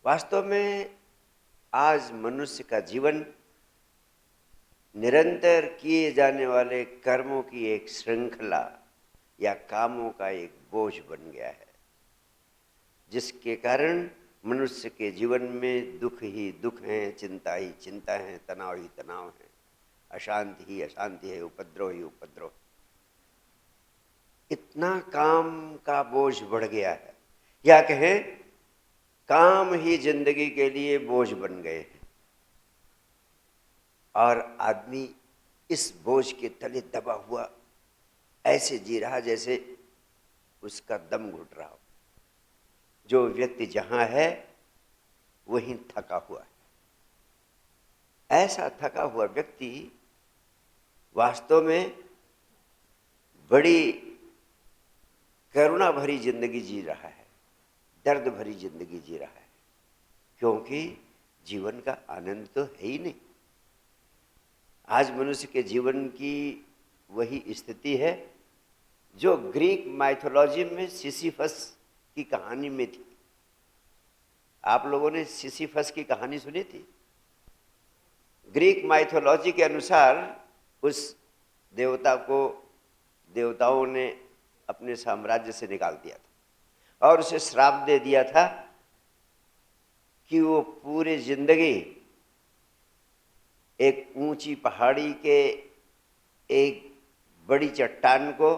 वास्तव में आज मनुष्य का जीवन निरंतर किए जाने वाले कर्मों की एक श्रृंखला या कामों का एक बोझ बन गया है, जिसके कारण मनुष्य के जीवन में दुख ही दुख है, चिंता ही चिंता है, तनाव ही तनाव है, अशांति ही अशांति है, उपद्रव ही उपद्रव। इतना काम का बोझ बढ़ गया है, या कहें काम ही जिंदगी के लिए बोझ बन गए हैं, और आदमी इस बोझ के तले दबा हुआ ऐसे जी रहा जैसे उसका दम घुट रहा हो। जो व्यक्ति जहां है वहीं थका हुआ है। ऐसा थका हुआ व्यक्ति वास्तव में बड़ी करुणा भरी जिंदगी जी रहा है, दर्द भरी जिंदगी जी रहा है, क्योंकि जीवन का आनंद तो है ही नहीं। आज मनुष्य के जीवन की वही स्थिति है जो ग्रीक माइथोलॉजी में सिसिफस की कहानी में थी। आप लोगों ने सिसिफस की कहानी सुनी थी? ग्रीक माइथोलॉजी के अनुसार उस देवता को देवताओं ने अपने साम्राज्य से निकाल दिया था और उसे श्राप दे दिया था कि वो पूरी जिंदगी एक ऊंची पहाड़ी के एक बड़ी चट्टान को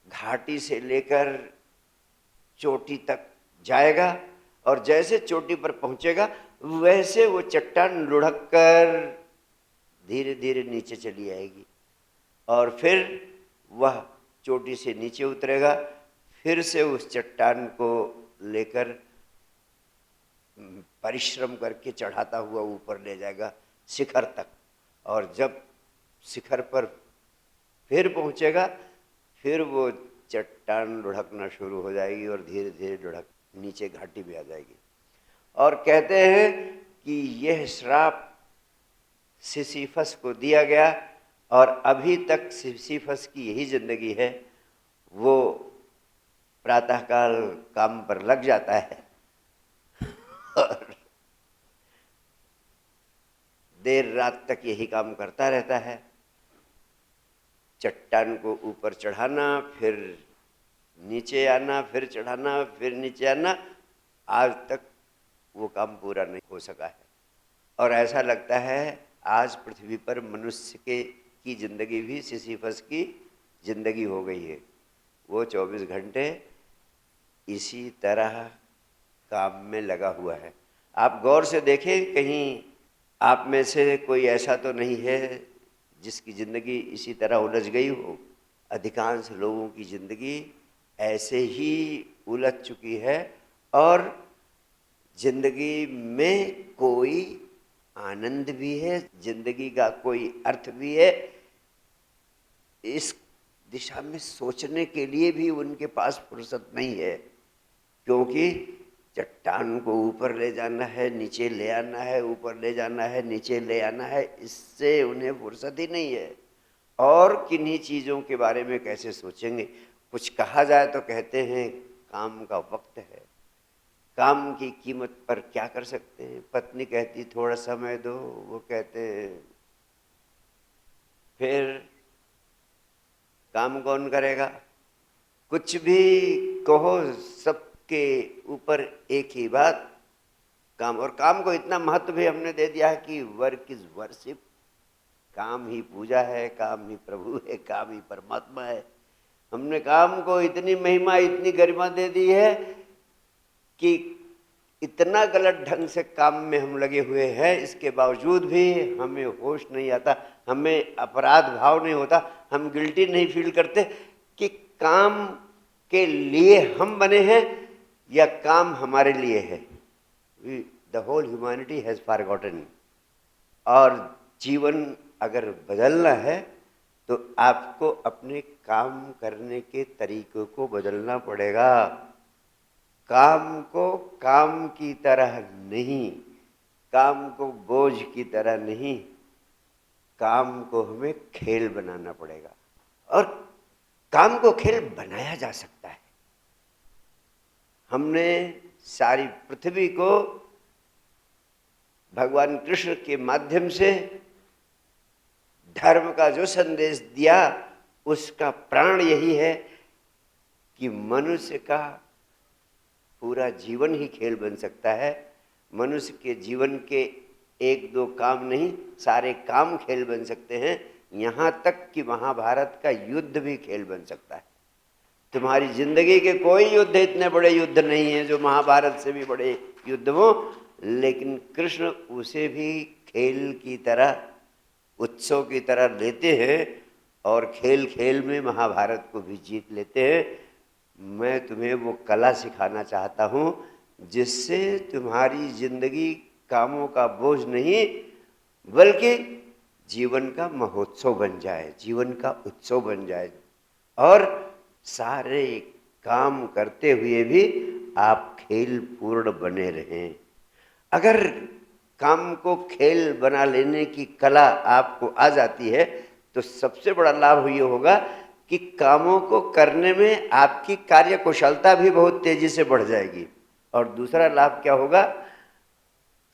घाटी से लेकर चोटी तक जाएगा, और जैसे चोटी पर पहुंचेगा वैसे वो चट्टान लुढ़क कर धीरे धीरे नीचे चली आएगी, और फिर वह चोटी से नीचे उतरेगा, फिर से उस चट्टान को लेकर परिश्रम करके चढ़ाता हुआ ऊपर ले जाएगा शिखर तक, और जब शिखर पर फिर पहुंचेगा फिर वो चट्टान लुढ़कना शुरू हो जाएगी और धीरे धीरे लुढ़क नीचे घाटी में आ जाएगी। और कहते हैं कि यह श्राप सिसिफस को दिया गया और अभी तक सिसिफस की यही जिंदगी है। वो प्रातःकाल काम पर लग जाता है और देर रात तक यही काम करता रहता है, चट्टान को ऊपर चढ़ाना, फिर नीचे आना, फिर चढ़ाना, फिर नीचे आना। आज तक वो काम पूरा नहीं हो सका है, और ऐसा लगता है आज पृथ्वी पर मनुष्य की जिंदगी भी सिसिफस की जिंदगी हो गई है। वो 24 घंटे इसी तरह काम में लगा हुआ है। आप गौर से देखें, कहीं आप में से कोई ऐसा तो नहीं है जिसकी ज़िंदगी इसी तरह उलझ गई हो। अधिकांश लोगों की ज़िंदगी ऐसे ही उलझ चुकी है, और ज़िंदगी में कोई आनंद भी है, ज़िंदगी का कोई अर्थ भी है, इस दिशा में सोचने के लिए भी उनके पास फुर्सत नहीं है, क्योंकि चट्टान को ऊपर ले जाना है, नीचे ले आना है, ऊपर ले जाना है, नीचे ले आना है, इससे उन्हें फुर्सत ही नहीं है। और किन्हीं चीज़ों के बारे में कैसे सोचेंगे? कुछ कहा जाए तो कहते हैं काम का वक्त है, काम की कीमत पर क्या कर सकते हैं। पत्नी कहती थोड़ा समय दो, वो कहते हैं फिर काम कौन करेगा। कुछ भी कहो, सबके ऊपर एक ही बात, काम। और काम को इतना महत्व भी हमने दे दिया है कि वर्क इज वर्शिप, काम ही पूजा है, काम ही प्रभु है, काम ही परमात्मा है। हमने काम को इतनी महिमा, इतनी गरिमा दे दी है कि इतना गलत ढंग से काम में हम लगे हुए हैं, इसके बावजूद भी हमें होश नहीं आता, हमें अपराध भाव नहीं होता, हम गिल्टी नहीं फील करते कि काम के लिए हम बने हैं या काम हमारे लिए है। The whole humanity has forgotten. और जीवन अगर बदलना है तो आपको अपने काम करने के तरीकों को बदलना पड़ेगा। काम को काम की तरह नहीं, काम को बोझ की तरह नहीं, काम को हमें खेल बनाना पड़ेगा। और काम को खेल बनाया जा सकता है। हमने सारी पृथ्वी को भगवान कृष्ण के माध्यम से धर्म का जो संदेश दिया उसका प्राण यही है कि मनुष्य का पूरा जीवन ही खेल बन सकता है। मनुष्य के जीवन के एक दो काम नहीं, सारे काम खेल बन सकते हैं। यहाँ तक कि महाभारत का युद्ध भी खेल बन सकता है। तुम्हारी जिंदगी के कोई युद्ध इतने बड़े युद्ध नहीं है जो महाभारत से भी बड़े युद्ध हो, लेकिन कृष्ण उसे भी खेल की तरह, उत्सव की तरह लेते हैं और खेल खेल में महाभारत को भी जीत लेते हैं। मैं तुम्हें वो कला सिखाना चाहता हूँ जिससे तुम्हारी जिंदगी कामों का बोझ नहीं बल्कि जीवन का महोत्सव बन जाए, जीवन का उत्सव बन जाए और सारे काम करते हुए भी आप खेल पूर्ण बने रहें। अगर काम को खेल बना लेने की कला आपको आ जाती है तो सबसे बड़ा लाभ ये होगा कि कामों को करने में आपकी कार्य कुशलता भी बहुत तेजी से बढ़ जाएगी। और दूसरा लाभ क्या होगा,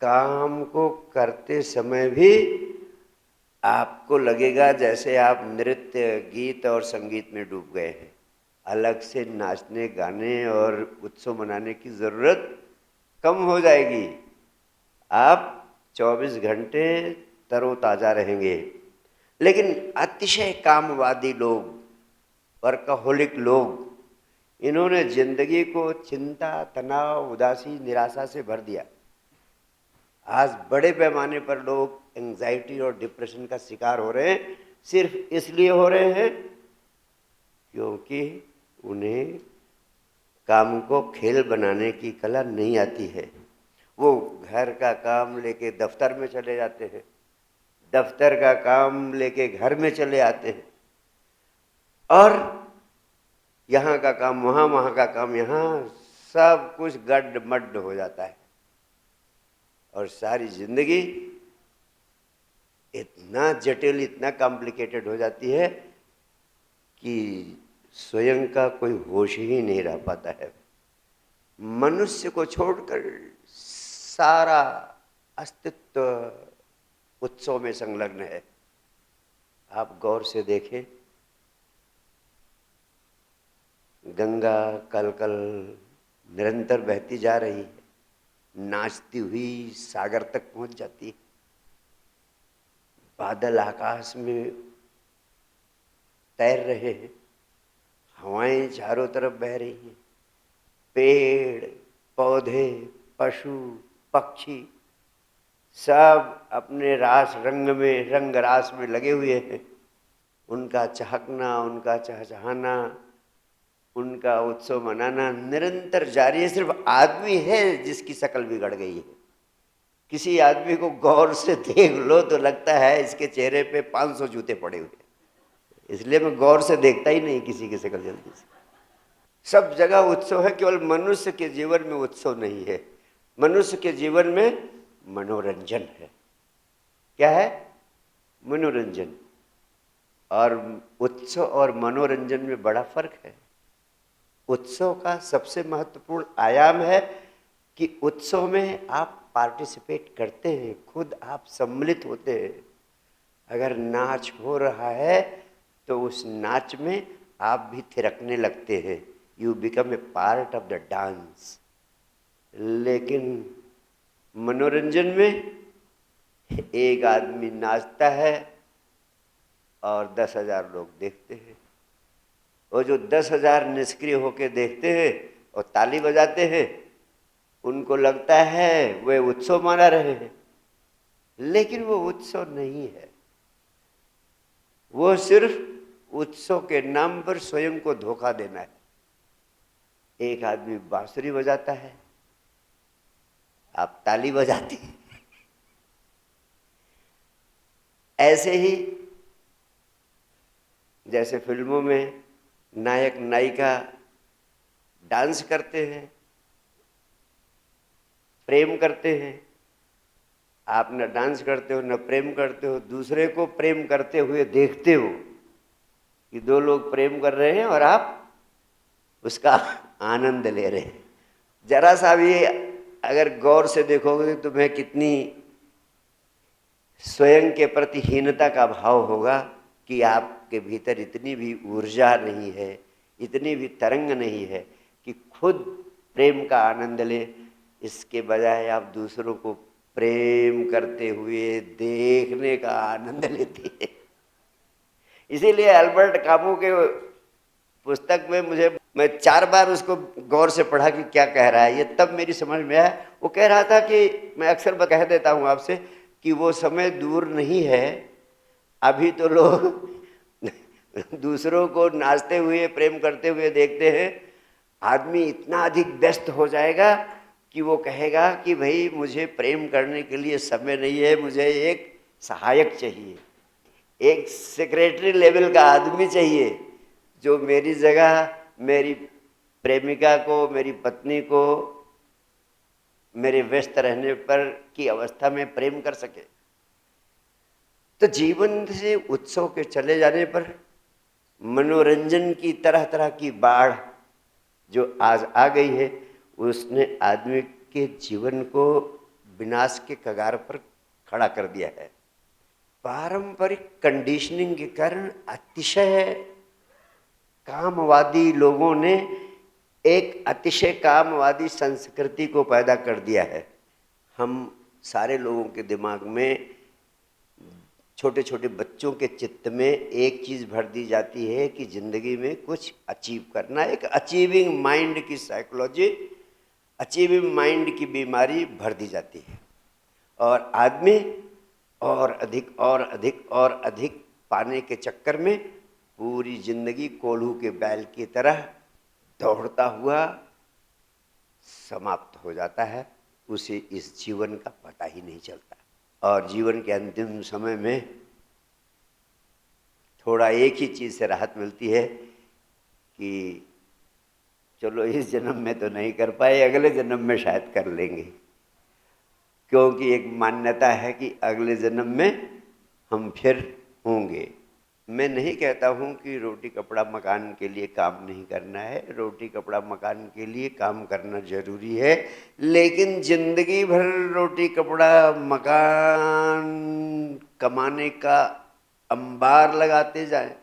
काम को करते समय भी आपको लगेगा जैसे आप नृत्य, गीत और संगीत में डूब गए हैं। अलग से नाचने, गाने और उत्सव मनाने की ज़रूरत कम हो जाएगी। आप 24 घंटे तरोताज़ा रहेंगे। लेकिन अतिशय कामवादी लोग, वर्कहोलिक लोग, इन्होंने जिंदगी को चिंता, तनाव, उदासी, निराशा से भर दिया। आज बड़े पैमाने पर लोग एंजाइटी और डिप्रेशन का शिकार हो रहे हैं। सिर्फ इसलिए हो रहे हैं क्योंकि उन्हें काम को खेल बनाने की कला नहीं आती है। वो घर का काम लेके दफ्तर में चले जाते हैं, दफ्तर का काम लेके घर में चले आते हैं और यहाँ का काम वहाँ, वहाँ का काम यहाँ, सब कुछ गड्ढ-मड्ढ हो जाता है और सारी जिंदगी इतना जटिल, इतना कॉम्प्लिकेटेड हो जाती है कि स्वयं का कोई होश ही नहीं रह पाता है। मनुष्य को छोड़कर सारा अस्तित्व उत्सव में संलग्न है। आप गौर से देखें, गंगा कल कल निरंतर बहती जा रही है, नाचती हुई सागर तक पहुंच जाती है। बादल आकाश में तैर रहे हैं, हवाएं चारों तरफ बह रही हैं, पेड़ पौधे, पशु पक्षी सब अपने रास रंग में, रंग रास में लगे हुए हैं। उनका चहकना, उनका चहचहाना, उनका उत्सव मनाना निरंतर जारी है। सिर्फ आदमी है जिसकी शक्ल बिगड़ गई है। किसी आदमी को गौर से देख लो तो लगता है इसके चेहरे पे 500 जूते पड़े हुए। इसलिए मैं गौर से देखता ही नहीं किसी की शक्ल जल्दी से। सब जगह उत्सव है, केवल मनुष्य के जीवन में उत्सव नहीं है। मनुष्य के जीवन में मनोरंजन है। क्या है? मनोरंजन। और उत्सव और मनोरंजन में बड़ा फर्क है। उत्सव का सबसे महत्वपूर्ण आयाम है कि उत्सव में आप पार्टिसिपेट करते हैं, खुद आप सम्मिलित होते हैं। अगर नाच हो रहा है तो उस नाच में आप भी थिरकने लगते हैं। You become a part of the dance. लेकिन मनोरंजन में एक आदमी नाचता है और 10,000 लोग देखते हैं। और जो 10,000 निष्क्रिय होकर देखते हैं और ताली बजाते हैं, उनको लगता है वे उत्सव मना रहे हैं, लेकिन वो उत्सव नहीं है। वो सिर्फ उत्सव के नाम पर स्वयं को धोखा देना है। एक आदमी बांसुरी बजाता है, आप ताली बजाते हैं। ऐसे ही जैसे फिल्मों में नायक नायिका डांस करते हैं, प्रेम करते हैं, आप न डांस करते हो न प्रेम करते हो, दूसरे को प्रेम करते हुए देखते हो कि दो लोग प्रेम कर रहे हैं और आप उसका आनंद ले रहे हैं। जरा सा भी अगर गौर से देखोगे तो तुम्हें कितनी स्वयं के प्रति हीनता का भाव होगा कि आपके भीतर इतनी भी ऊर्जा नहीं है, इतनी भी तरंग नहीं है कि खुद प्रेम का आनंद ले। इसके बजाय आप दूसरों को प्रेम करते हुए देखने का आनंद लेती है। इसीलिए अल्बर्ट कामू के पुस्तक में मैं 4 बार उसको गौर से पढ़ा कि क्या कह रहा है, ये तब मेरी समझ में आया। वो कह रहा था कि मैं अक्सर कह देता हूँ आपसे कि वो समय दूर नहीं है, अभी तो लोग दूसरों को नाचते हुए प्रेम करते हुए देखते हैं। आदमी इतना अधिक व्यस्त हो जाएगा कि वो कहेगा कि भाई मुझे प्रेम करने के लिए समय नहीं है, मुझे एक सहायक चाहिए, एक सेक्रेटरी लेवल का आदमी चाहिए जो मेरी जगह मेरी प्रेमिका को, मेरी पत्नी को मेरे व्यस्त रहने पर की अवस्था में प्रेम कर सके। तो जीवन से उत्सव के चले जाने पर मनोरंजन की तरह तरह की बाढ़ जो आज आ गई है, उसने आदमी के जीवन को विनाश के कगार पर खड़ा कर दिया है। पारंपरिक कंडीशनिंग के कारण अतिशय कामवादी लोगों ने एक अतिशय कामवादी संस्कृति को पैदा कर दिया है। हम सारे लोगों के दिमाग में, छोटे छोटे बच्चों के चित्त में एक चीज़ भर दी जाती है कि ज़िंदगी में कुछ अचीव करना। एक अचीविंग माइंड की साइकोलॉजी, अचीविंग माइंड की बीमारी भर दी जाती है और आदमी और अधिक और अधिक और अधिक पाने के चक्कर में पूरी जिंदगी कोल्हू के बैल की तरह दौड़ता हुआ समाप्त हो जाता है। उसे इस जीवन का पता ही नहीं चलता और जीवन के अंतिम समय में थोड़ा एक ही चीज़ से राहत मिलती है कि चलो इस जन्म में तो नहीं कर पाए, अगले जन्म में शायद कर लेंगे, क्योंकि एक मान्यता है कि अगले जन्म में हम फिर होंगे। मैं नहीं कहता हूँ कि रोटी कपड़ा मकान के लिए काम नहीं करना है, रोटी कपड़ा मकान के लिए काम करना जरूरी है, लेकिन जिंदगी भर रोटी कपड़ा मकान कमाने का अंबार लगाते जाएं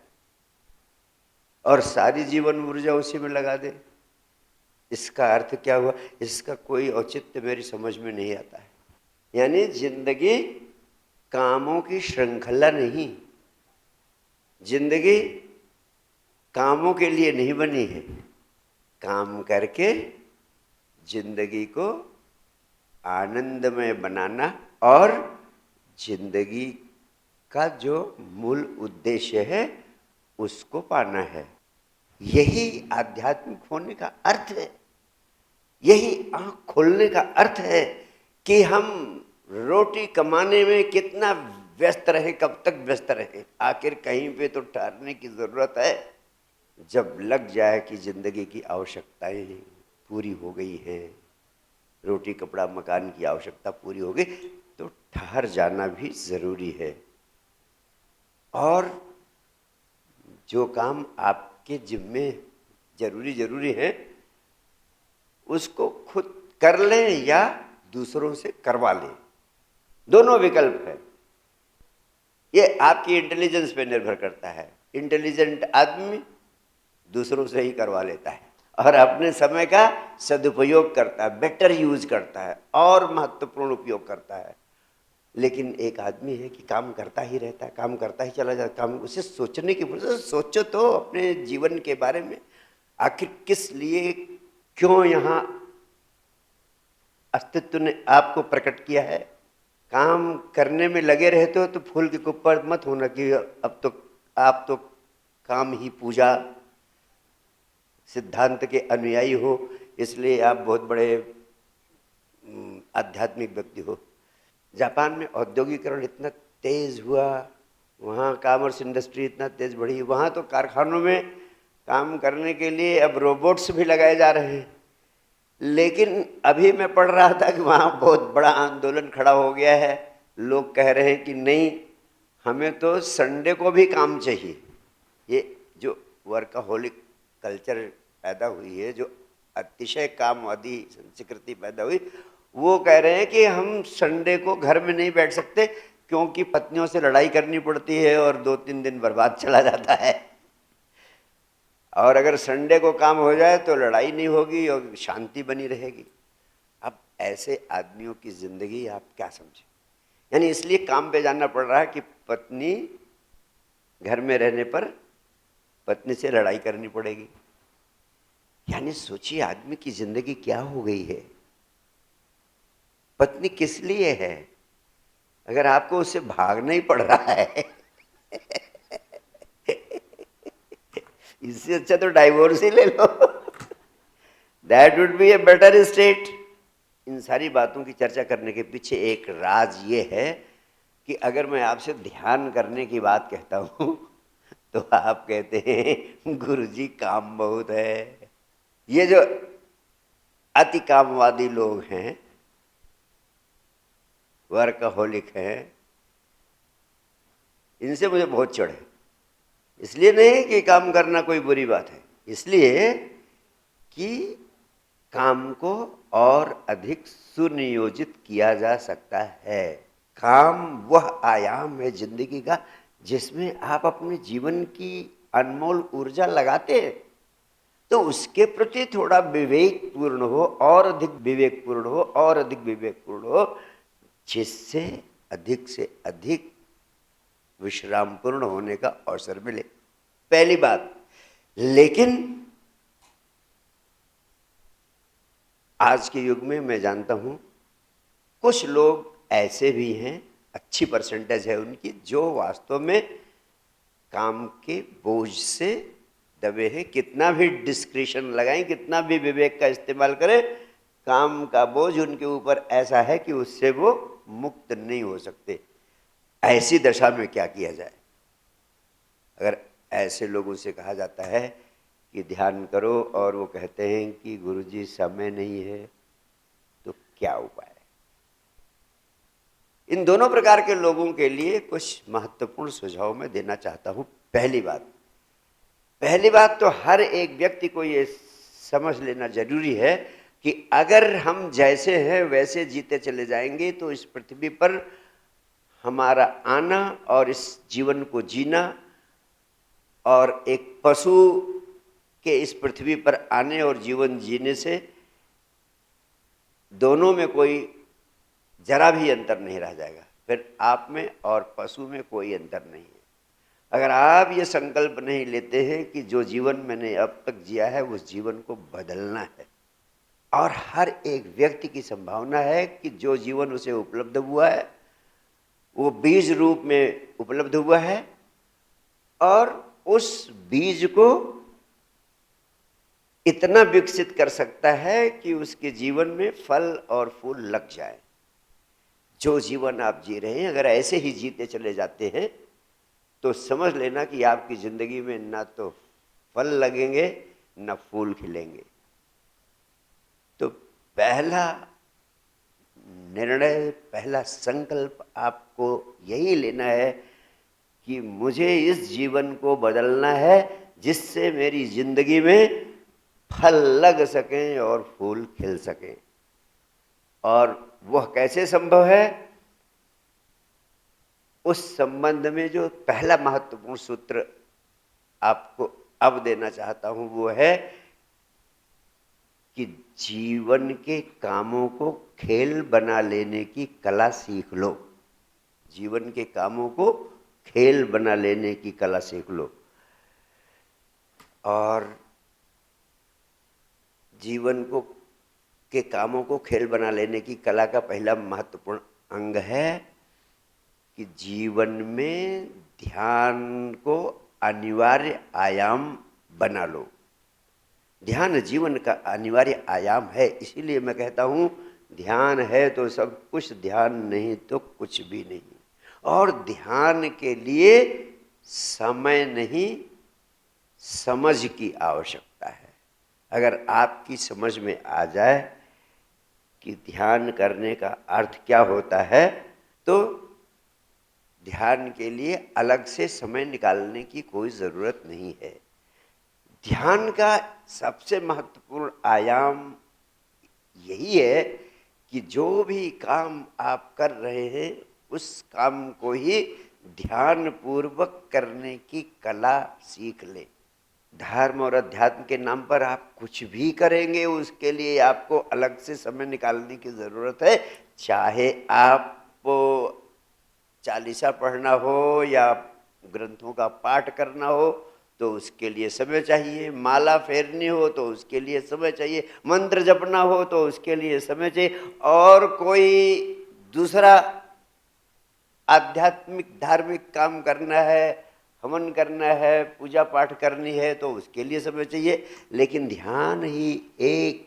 और सारी जीवन ऊर्जा उसी में लगा दें, इसका अर्थ क्या हुआ? इसका कोई औचित्य मेरी समझ में नहीं आता है। यानी जिंदगी कामों की श्रृंखला नहीं, जिंदगी कामों के लिए नहीं बनी है। काम करके जिंदगी को आनंदमय बनाना और जिंदगी का जो मूल उद्देश्य है उसको पाना है। यही आध्यात्मिक होने का अर्थ है, यही आँख खोलने का अर्थ है कि हम रोटी कमाने में कितना व्यस्त रहे, कब तक व्यस्त रहे। आखिर कहीं पे तो ठहरने की ज़रूरत है। जब लग जाए कि ज़िंदगी की आवश्यकताएं पूरी हो गई हैं, रोटी कपड़ा मकान की आवश्यकता पूरी हो गई, तो ठहर जाना भी ज़रूरी है। और जो काम आपके जिम्मे जरूरी है उसको खुद कर लें या दूसरों से करवा लें, दोनों विकल्प है। ये आपकी इंटेलिजेंस पे निर्भर करता है। इंटेलिजेंट आदमी दूसरों से ही करवा लेता है और अपने समय का सदुपयोग करता है, बेटर यूज करता है और महत्वपूर्ण उपयोग करता है। लेकिन एक आदमी है कि काम करता ही रहता है, काम करता ही चला जाता है, काम उसे सोचने की फुर्सत। सोचो तो अपने जीवन के बारे में, आखिर किस लिए, क्यों यहाँ अस्तित्व ने आपको प्रकट किया है। काम करने में लगे रहते हो तो फूल के ऊपर मत होना कि अब तो आप तो काम ही पूजा सिद्धांत के अनुयायी हो, इसलिए आप बहुत बड़े आध्यात्मिक व्यक्ति हो। जापान में औद्योगिकरण इतना तेज हुआ, वहाँ कॉमर्स इंडस्ट्री इतना तेज बढ़ी, वहाँ तो कारखानों में काम करने के लिए अब रोबोट्स भी लगाए जा रहे हैं। लेकिन अभी मैं पढ़ रहा था कि वहाँ बहुत बड़ा आंदोलन खड़ा हो गया है। लोग कह रहे हैं कि नहीं, हमें तो संडे को भी काम चाहिए। ये जो वर्कहोलिक कल्चर पैदा हुई है, जो अतिशय कामवादी संस्कृति पैदा हुई। वो कह रहे हैं कि हम संडे को घर में नहीं बैठ सकते क्योंकि पत्नियों से लड़ाई करनी पड़ती है और 2-3 दिन बर्बाद चला जाता है, और अगर संडे को काम हो जाए तो लड़ाई नहीं होगी और शांति बनी रहेगी। अब ऐसे आदमियों की जिंदगी आप क्या समझे? यानी इसलिए काम पे जाना पड़ रहा है कि पत्नी घर में रहने पर पत्नी से लड़ाई करनी पड़ेगी। यानी सोचिए आदमी की जिंदगी क्या हो गई है। पत्नी किस लिए है अगर आपको उससे भागना ही पड़ रहा है? इससे अच्छा तो डाइवोर्स ही ले लो, that would be a better state. इन सारी बातों की चर्चा करने के पीछे एक राज ये है कि अगर मैं आपसे ध्यान करने की बात कहता हूँ तो आप कहते हैं गुरुजी काम बहुत है। ये जो अति कामवादी लोग हैं, वर्कहोलिक हैं, इनसे मुझे बहुत चिढ़ है। इसलिए नहीं कि काम करना कोई बुरी बात है, इसलिए कि काम को और अधिक सुनियोजित किया जा सकता है। काम वह आयाम है जिंदगी का जिसमें आप अपने जीवन की अनमोल ऊर्जा लगाते हैं, तो उसके प्रति थोड़ा विवेकपूर्ण हो, और अधिक विवेकपूर्ण हो, और अधिक विवेकपूर्ण हो, जिससे अधिक से अधिक विश्रामपूर्ण होने का अवसर मिले, पहली बात। लेकिन आज के युग में मैं जानता हूं कुछ लोग ऐसे भी हैं, अच्छी परसेंटेज है उनकी, जो वास्तव में काम के बोझ से दबे हैं। कितना भी डिस्क्रिशन लगाएं, कितना भी विवेक का इस्तेमाल करें, काम का बोझ उनके ऊपर ऐसा है कि उससे वो मुक्त नहीं हो सकते। ऐसी दशा में क्या किया जाए? अगर ऐसे लोगों से कहा जाता है कि ध्यान करो और वो कहते हैं कि गुरुजी समय नहीं है, तो क्या उपाय है? इन दोनों प्रकार के लोगों के लिए कुछ महत्वपूर्ण सुझाव मैं देना चाहता हूं। पहली बात तो हर एक व्यक्ति को ये समझ लेना जरूरी है कि अगर हम जैसे हैं वैसे जीते चले जाएंगे तो इस पृथ्वी पर हमारा आना और इस जीवन को जीना और एक पशु के इस पृथ्वी पर आने और जीवन जीने से दोनों में कोई जरा भी अंतर नहीं रह जाएगा। फिर आप में और पशु में कोई अंतर नहीं है। अगर आप ये संकल्प नहीं लेते हैं कि जो जीवन मैंने अब तक जिया है उस जीवन को बदलना है, और हर एक व्यक्ति की संभावना है कि जो जीवन उसे उपलब्ध हुआ है वो बीज रूप में उपलब्ध हुआ है, और उस बीज को इतना विकसित कर सकता है कि उसके जीवन में फल और फूल लग जाए। जो जीवन आप जी रहे हैं अगर ऐसे ही जीते चले जाते हैं तो समझ लेना कि आपकी जिंदगी में ना तो फल लगेंगे ना फूल खिलेंगे। तो पहला निर्णय, पहला संकल्प आपको यही लेना है कि मुझे इस जीवन को बदलना है जिससे मेरी जिंदगी में फल लग सकें और फूल खिल सकें। और वह कैसे संभव है? उस संबंध में जो पहला महत्वपूर्ण सूत्र आपको अब देना चाहता हूं वो है कि जीवन के कामों को खेल बना लेने की कला सीख लो। जीवन के कामों को खेल बना लेने की कला सीख लो। और जीवन को के कामों को खेल बना लेने की कला का पहला महत्वपूर्ण अंग है कि जीवन में ध्यान को अनिवार्य आयाम बना लो। ध्यान जीवन का अनिवार्य आयाम है, इसीलिए मैं कहता हूँ ध्यान है तो सब कुछ, ध्यान नहीं तो कुछ भी नहीं। और ध्यान के लिए समय नहीं, समझ की आवश्यकता है। अगर आपकी समझ में आ जाए कि ध्यान करने का अर्थ क्या होता है तो ध्यान के लिए अलग से समय निकालने की कोई ज़रूरत नहीं है। ध्यान का सबसे महत्वपूर्ण आयाम यही है कि जो भी काम आप कर रहे हैं उस काम को ही ध्यान पूर्वक करने की कला सीख ले। धर्म और अध्यात्म के नाम पर आप कुछ भी करेंगे, उसके लिए आपको अलग से समय निकालने की जरूरत है। चाहे आपको चालीसा पढ़ना हो या ग्रंथों का पाठ करना हो तो उसके लिए समय चाहिए, माला फेरनी हो तो उसके लिए समय चाहिए, मंत्र जपना हो तो उसके लिए समय चाहिए, और कोई दूसरा आध्यात्मिक धार्मिक काम करना है, हवन करना है, पूजा पाठ करनी है तो उसके लिए समय चाहिए। लेकिन ध्यान ही एक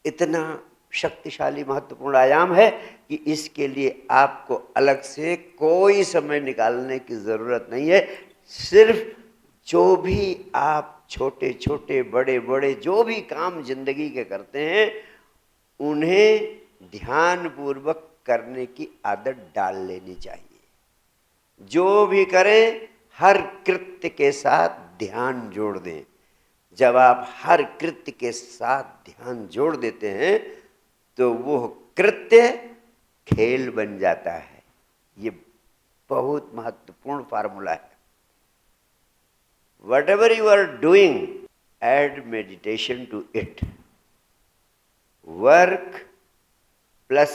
इतना शक्तिशाली महत्वपूर्ण आयाम है कि इसके लिए आपको अलग से कोई समय निकालने की जरूरत नहीं है। सिर्फ जो भी आप छोटे छोटे बड़े बड़े जो भी काम जिंदगी के करते हैं उन्हें ध्यान पूर्वक करने की आदत डाल लेनी चाहिए। जो भी करें हर कृत्य के साथ ध्यान जोड़ दें। जब आप हर कृत्य के साथ ध्यान जोड़ देते हैं तो वो कृत्य खेल बन जाता है। ये बहुत महत्वपूर्ण फार्मूला है। Whatever you are doing, add meditation to it. Work plus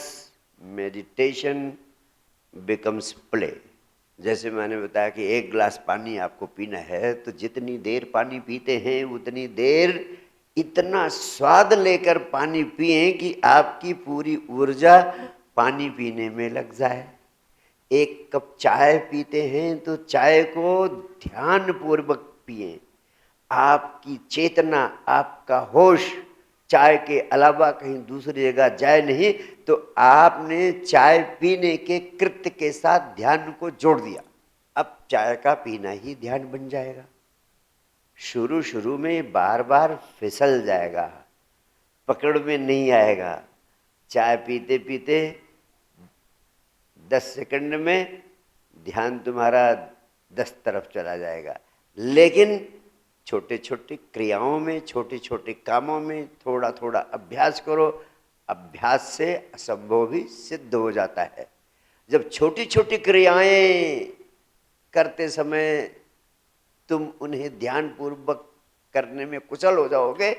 meditation becomes play. जैसे मैंने बताया कि एक गिलास पानी आपको पीना है तो जितनी देर पानी पीते हैं उतनी देर इतना स्वाद लेकर पानी पिए कि आपकी पूरी ऊर्जा पानी पीने में लग जाए। एक कप चाय पीते हैं तो चाय को ध्यान पूर्वक पिए। आपकी चेतना, आपका होश चाय के अलावा कहीं दूसरी जगह जाए नहीं, तो आपने चाय पीने के कृत्य के साथ ध्यान को जोड़ दिया। अब चाय का पीना ही ध्यान बन जाएगा। शुरू शुरू में बार बार फिसल जाएगा, पकड़ में नहीं आएगा। चाय पीते पीते 10 सेकंड में ध्यान तुम्हारा 10 तरफ चला जाएगा। लेकिन छोटे छोटे क्रियाओं में, छोटे छोटे कामों में थोड़ा थोड़ा अभ्यास करो। अभ्यास से असंभव भी सिद्ध हो जाता है। जब छोटी छोटी क्रियाएं करते समय तुम उन्हें ध्यान पूर्वक करने में कुशल हो जाओगे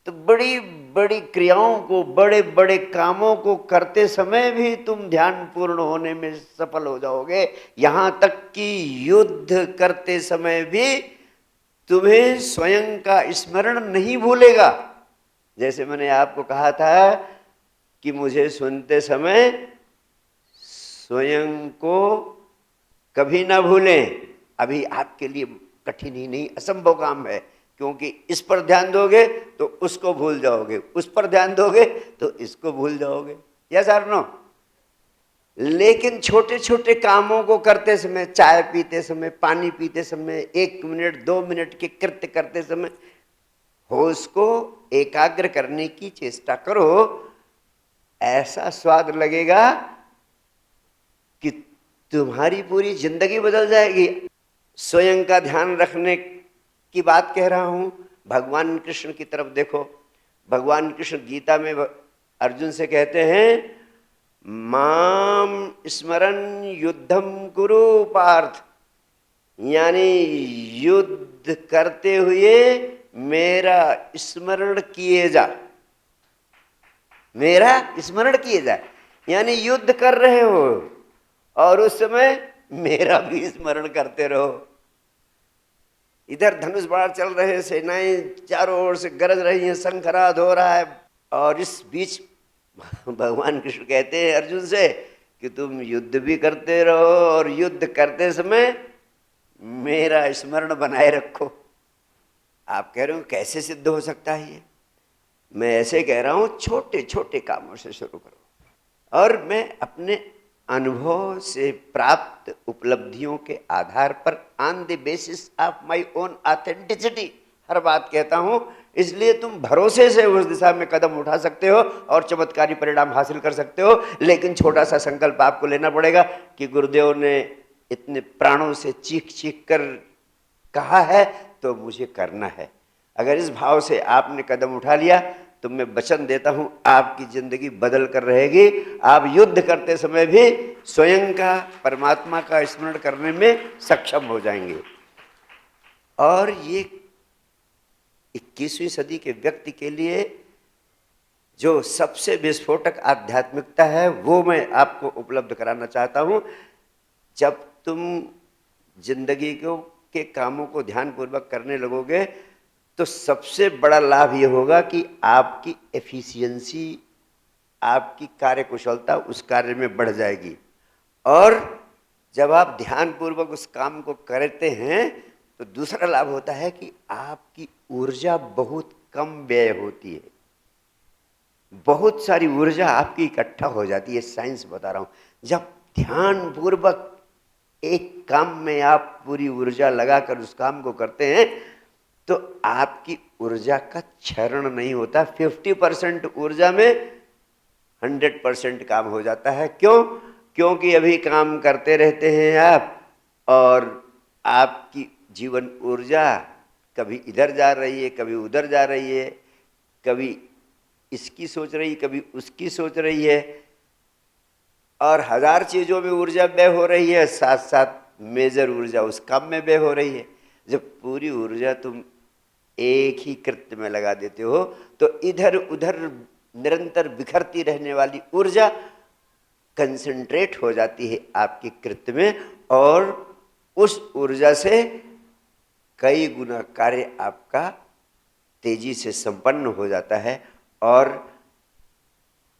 तो बड़ी बड़ी क्रियाओं को, बड़े बड़े कामों को करते समय भी तुम ध्यान पूर्ण होने में सफल हो जाओगे। यहाँ तक कि युद्ध करते समय भी तुम्हें स्वयं का स्मरण नहीं भूलेगा। जैसे मैंने आपको कहा था कि मुझे सुनते समय स्वयं को कभी ना भूलें। अभी आपके लिए कठिन ही नहीं, असंभव काम है, क्योंकि इस पर ध्यान दोगे तो उसको भूल जाओगे, उस पर ध्यान दोगे तो इसको भूल जाओगे। यस और नो? लेकिन छोटे छोटे कामों को करते समय, चाय पीते समय, पानी पीते समय, 1 मिनट 2 मिनट के कृत्य करते समय होश को एकाग्र करने की चेष्टा करो। ऐसा स्वाद लगेगा कि तुम्हारी पूरी जिंदगी बदल जाएगी। स्वयं का ध्यान रखने की बात कह रहा हूं। भगवान कृष्ण की तरफ देखो। भगवान कृष्ण गीता में अर्जुन से कहते हैं, माम स्मरण युद्धम कुरु पार्थ, यानी युद्ध करते हुए मेरा स्मरण किए जा। मेरा स्मरण किए जा यानी युद्ध कर रहे हो और उस समय मेरा भी स्मरण करते रहो। इधर धनुष बाण चल रहे हैं, सेनाएं चारों ओर से गरज रही हैं, शंखनाद हो रहा है, और इस बीच भगवान कृष्ण कहते हैं अर्जुन से कि तुम युद्ध भी करते रहो और युद्ध करते समय मेरा स्मरण बनाए रखो। आप कह रहे हो कैसे सिद्ध हो सकता है ये? मैं ऐसे कह रहा हूं, छोटे छोटे कामों से शुरू करो। और मैं अपने अनुभव से प्राप्त उपलब्धियों के आधार पर on the basis of my own authenticity हर बात कहता हूं। इसलिए तुम भरोसे से उस दिशा में कदम उठा सकते हो और चमत्कारी परिणाम हासिल कर सकते हो। लेकिन छोटा सा संकल्प आपको लेना पड़ेगा कि गुरुदेव ने इतने प्राणों से चीख चीख कर कहा है तो मुझे करना है। अगर इस भाव से आपने कदम उठा लिया तो मैं वचन देता हूं आपकी जिंदगी बदल कर रहेगी। आप युद्ध करते समय भी स्वयं का, परमात्मा का स्मरण करने में सक्षम हो जाएंगे। और ये 21वीं सदी के व्यक्ति के लिए जो सबसे विस्फोटक आध्यात्मिकता है वो मैं आपको उपलब्ध कराना चाहता हूं। जब तुम जिंदगी के कामों को ध्यानपूर्वक करने लगोगे तो सबसे बड़ा लाभ ये होगा कि आपकी एफिशिएंसी, आपकी कार्यकुशलता उस कार्य में बढ़ जाएगी। और जब आप ध्यानपूर्वक उस काम को करते हैं तो दूसरा लाभ होता है कि आपकी ऊर्जा बहुत कम व्यय होती है, बहुत सारी ऊर्जा आपकी इकट्ठा हो जाती है। साइंस बता रहा हूं। जब ध्यानपूर्वक एक काम में आप पूरी ऊर्जा लगाकर उस काम को करते हैं तो आपकी ऊर्जा का क्षरण नहीं होता। 50% ऊर्जा में 100% काम हो जाता है। क्यों? क्योंकि अभी काम करते रहते हैं आप और आपकी जीवन ऊर्जा कभी इधर जा रही है, कभी उधर जा रही है, कभी इसकी सोच रही, कभी उसकी सोच रही है, और 1000 चीजों में ऊर्जा व्यय हो रही है, साथ साथ मेजर ऊर्जा उस काम में व्यय हो रही है। जब पूरी ऊर्जा तुम एक ही कृत्य में लगा देते हो तो इधर उधर निरंतर बिखरती रहने वाली ऊर्जा कंसंट्रेट हो जाती है आपके कृत्य में, और उस ऊर्जा से कई गुना कार्य आपका तेजी से संपन्न हो जाता है और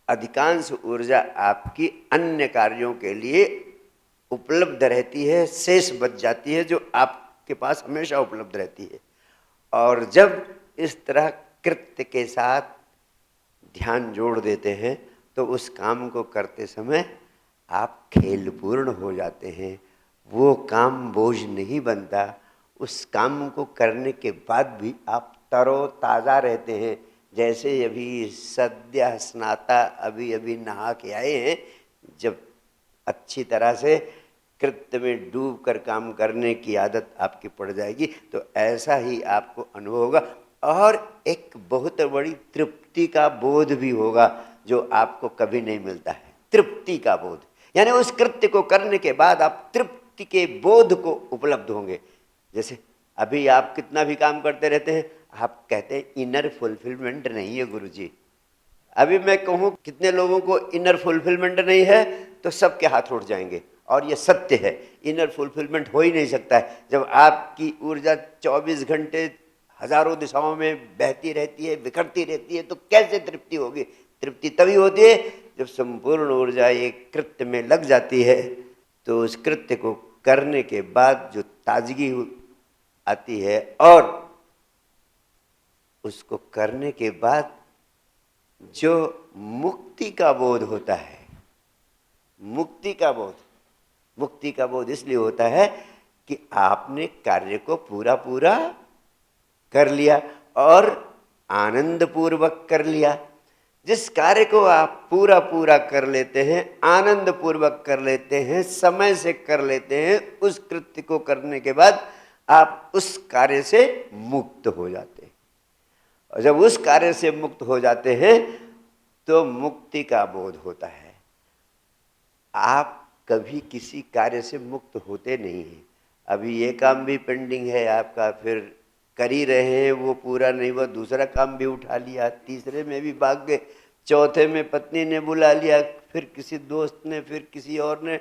अधिकांश ऊर्जा आपकी अन्य कार्यों के लिए उपलब्ध रहती है, शेष बच जाती है जो आपके पास हमेशा उपलब्ध रहती है। और जब इस तरह कृत्य के साथ ध्यान जोड़ देते हैं तो उस काम को करते समय आप खेलपूर्ण हो जाते हैं। वो काम बोझ नहीं बनता। उस काम को करने के बाद भी आप तरोताज़ा रहते हैं, जैसे अभी सद्य स्नाता, अभी अभी नहा के आए हैं। जब अच्छी तरह से कृत्य में डूब कर काम करने की आदत आपकी पड़ जाएगी तो ऐसा ही आपको अनुभव होगा, और एक बहुत बड़ी तृप्ति का बोध भी होगा जो आपको कभी नहीं मिलता है। तृप्ति का बोध, यानी उस कृत्य को करने के बाद आप तृप्ति के बोध को उपलब्ध होंगे। जैसे अभी आप कितना भी काम करते रहते हैं, आप कहते हैं इनर फुलफिलमेंट नहीं है गुरुजी। अभी मैं कहूँ कितने लोगों को इनर फुलफिलमेंट नहीं है तो सबके हाथ उठ जाएंगे, और ये सत्य है। इनर फुलफिलमेंट हो ही नहीं सकता है। जब आपकी ऊर्जा 24 घंटे हजारों दिशाओं में बहती रहती है, बिखरती रहती है, तो कैसे तृप्ति होगी? तृप्ति तभी होती है जब संपूर्ण ऊर्जा एक कृत्य में लग जाती है। तो उस कृत्य को करने के बाद जो ताजगी आती है, और उसको करने के बाद जो मुक्ति का बोध होता है, मुक्ति का बोध, मुक्ति का बोध इसलिए होता है कि आपने कार्य को पूरा पूरा कर लिया और आनंद पूर्वक कर लिया। जिस कार्य को आप पूरा पूरा कर लेते हैं, आनंद पूर्वक कर लेते हैं, समय से कर लेते हैं, उस कृत्य को करने के बाद आप उस कार्य से मुक्त हो जाते हैं। और जब उस कार्य से मुक्त हो जाते हैं तो मुक्ति का बोध होता है। आप कभी किसी कार्य से मुक्त होते नहीं हैं। अभी ये काम भी पेंडिंग है आपका, फिर कर ही रहे हैं, वो पूरा नहीं हुआ, दूसरा काम भी उठा लिया, तीसरे में भी भाग गए, चौथे में पत्नी ने बुला लिया, फिर किसी दोस्त ने, फिर किसी और ने,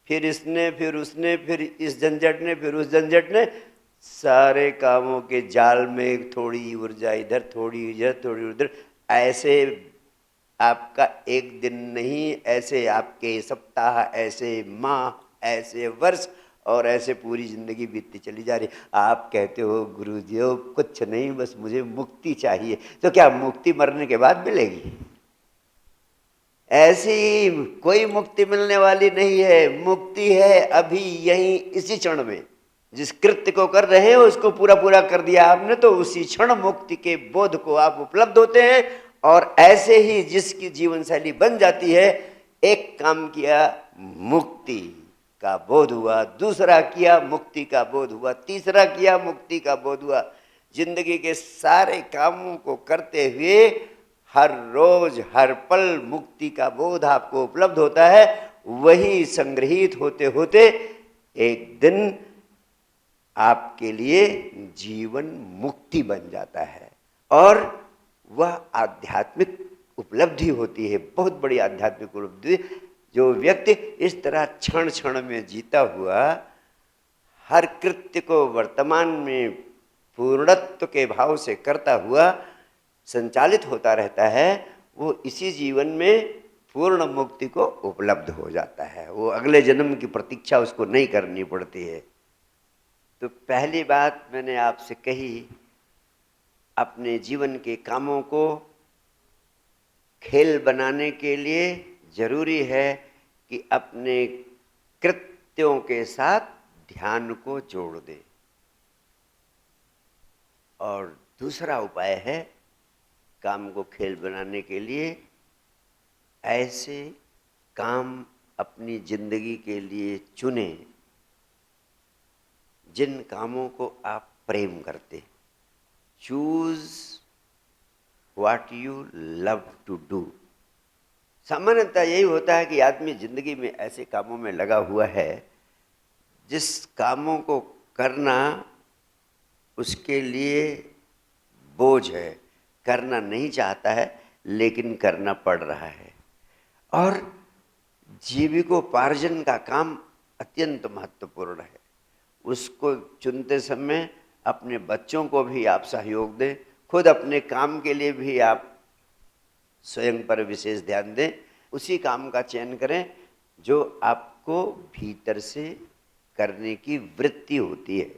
फिर इसने, फिर उसने, फिर इस झंझट ने, फिर उस झंझट ने। सारे कामों के जाल में थोड़ी ऊर्जा इधर, थोड़ी इधर, थोड़ी उधर, ऐसे आपका एक दिन नहीं, ऐसे आपके सप्ताह, ऐसे माह, ऐसे वर्ष, और ऐसे पूरी जिंदगी बीतती चली जा रही। आप कहते हो गुरुजी कुछ नहीं, बस मुझे मुक्ति चाहिए। तो क्या मुक्ति मरने के बाद मिलेगी? ऐसी कोई मुक्ति मिलने वाली नहीं है। मुक्ति है अभी यहीं इसी क्षण में। जिस कृत्य को कर रहे हैं उसको पूरा पूरा कर दिया आपने तो उसी क्षण मुक्ति के बोध को आप उपलब्ध होते हैं। और ऐसे ही जिसकी जीवन शैली बन जाती है, एक काम किया मुक्ति, का बोध हुआ, दूसरा किया मुक्ति का बोध हुआ, तीसरा किया मुक्ति का बोध हुआ। जिंदगी के सारे कामों को करते हुए हर रोज हर पल मुक्ति का बोध आपको उपलब्ध होता है। वही संग्रहित होते होते एक दिन आपके लिए जीवन मुक्ति बन जाता है और वह आध्यात्मिक उपलब्धि होती है, बहुत बड़ी आध्यात्मिक उपलब्धि। जो व्यक्ति इस तरह क्षण क्षण में जीता हुआ हर कृत्य को वर्तमान में पूर्णत्व के भाव से करता हुआ संचालित होता रहता है, वो इसी जीवन में पूर्ण मुक्ति को उपलब्ध हो जाता है। वो अगले जन्म की प्रतीक्षा उसको नहीं करनी पड़ती है। तो पहली बात मैंने आपसे कही, अपने जीवन के कामों को खेल बनाने के लिए जरूरी है कि अपने कृत्यों के साथ ध्यान को जोड़ दें। और दूसरा उपाय है, काम को खेल बनाने के लिए ऐसे काम अपनी जिंदगी के लिए चुने जिन कामों को आप प्रेम करते। Choose what you love to do. सामान्यतः यही होता है कि आदमी जिंदगी में ऐसे कामों में लगा हुआ है जिस कामों को करना उसके लिए बोझ है, करना नहीं चाहता है लेकिन करना पड़ रहा है। और जीविकोपार्जन का काम अत्यंत महत्वपूर्ण है। उसको चुनते समय अपने बच्चों को भी आप सहयोग दें, खुद अपने काम के लिए भी आप स्वयं पर विशेष ध्यान दें। उसी काम का चयन करें जो आपको भीतर से करने की वृत्ति होती है,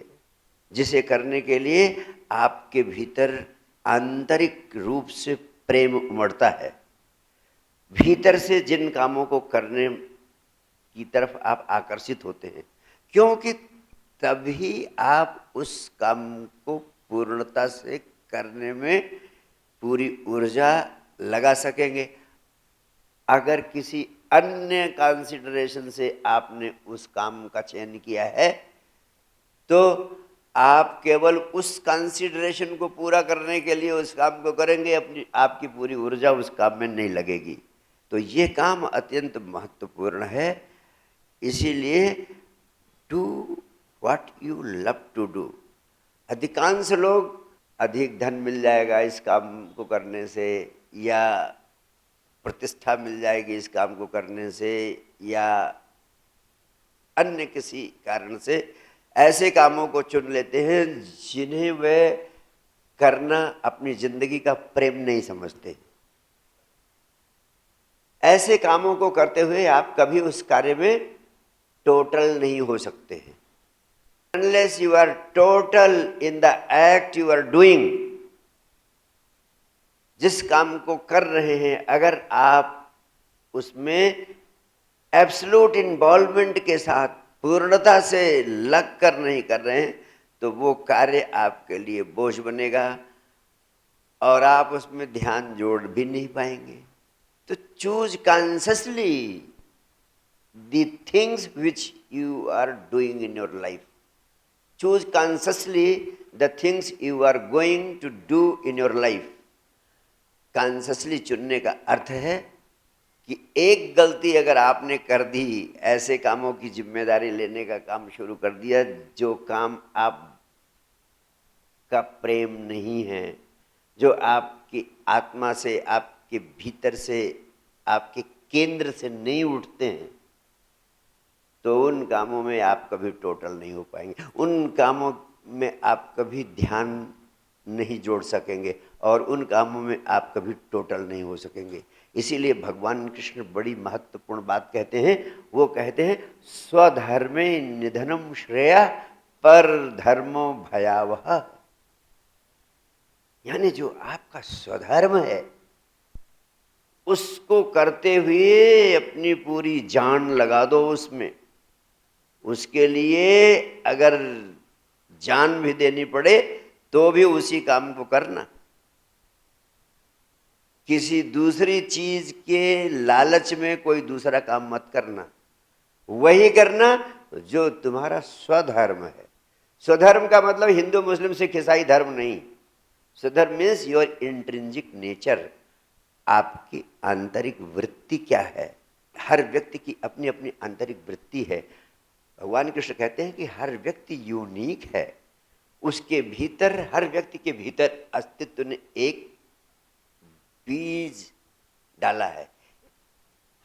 जिसे करने के लिए आपके भीतर आंतरिक रूप से प्रेम उमड़ता है। भीतर से जिन कामों को करने की तरफ आप आकर्षित होते हैं, क्योंकि तभी आप उस काम को पूर्णता से करने में पूरी ऊर्जा लगा सकेंगे। अगर किसी अन्य कंसिडरेशन से आपने उस काम का चयन किया है तो आप केवल उस कंसिडरेशन को पूरा करने के लिए उस काम को करेंगे, अपनी आपकी पूरी ऊर्जा उस काम में नहीं लगेगी। तो ये काम अत्यंत महत्वपूर्ण है। इसीलिए do what you love to do. अधिकांश लोग अधिक धन मिल जाएगा इस काम को करने से, या प्रतिष्ठा मिल जाएगी इस काम को करने से, या अन्य किसी कारण से ऐसे कामों को चुन लेते हैं जिन्हें वे करना अपनी जिंदगी का प्रेम नहीं समझते। ऐसे कामों को करते हुए आप कभी उस कार्य में टोटल नहीं हो सकते हैं। Unless you are total in the act you are doing, जिस काम को कर रहे हैं अगर आप उसमें एब्सोल्यूट इन्वॉल्वमेंट के साथ पूर्णता से लग कर नहीं कर रहे हैं तो वो कार्य आपके लिए बोझ बनेगा और आप उसमें ध्यान जोड़ भी नहीं पाएंगे। तो choose consciously the things which you are doing in your life. Choose consciously the things you are going to do in your life. Consciously चुनने का अर्थ है कि एक गलती अगर आपने कर दी, ऐसे कामों की जिम्मेदारी लेने का काम शुरू कर दिया जो काम आप का प्रेम नहीं है, जो आपकी आत्मा से, आपके भीतर से, आपके केंद्र से नहीं उठते हैं, तो उन कामों में आप कभी टोटल नहीं हो पाएंगे। उन कामों में आप कभी ध्यान नहीं जोड़ सकेंगे और उन कामों में आप कभी टोटल नहीं हो सकेंगे। इसीलिए भगवान कृष्ण बड़ी महत्वपूर्ण बात कहते हैं। वो कहते हैं स्वधर्मे निधनम श्रेया पर धर्मो भयावह। यानी जो आपका स्वधर्म है उसको करते हुए अपनी पूरी जान लगा दो उसमें। उसके लिए अगर जान भी देनी पड़े तो भी उसी काम को करना। किसी दूसरी चीज के लालच में कोई दूसरा काम मत करना। वही करना जो तुम्हारा स्वधर्म है। स्वधर्म का मतलब हिंदू मुस्लिम सिख ईसाई धर्म नहीं। स्वधर्म मीन्स योर इंट्रिंसिक नेचर, आपकी आंतरिक वृत्ति क्या है। हर व्यक्ति की अपनी अपनी आंतरिक वृत्ति है। भगवान कृष्ण कहते हैं कि हर व्यक्ति यूनिक है, उसके भीतर, हर व्यक्ति के भीतर अस्तित्व ने एक बीज डाला है।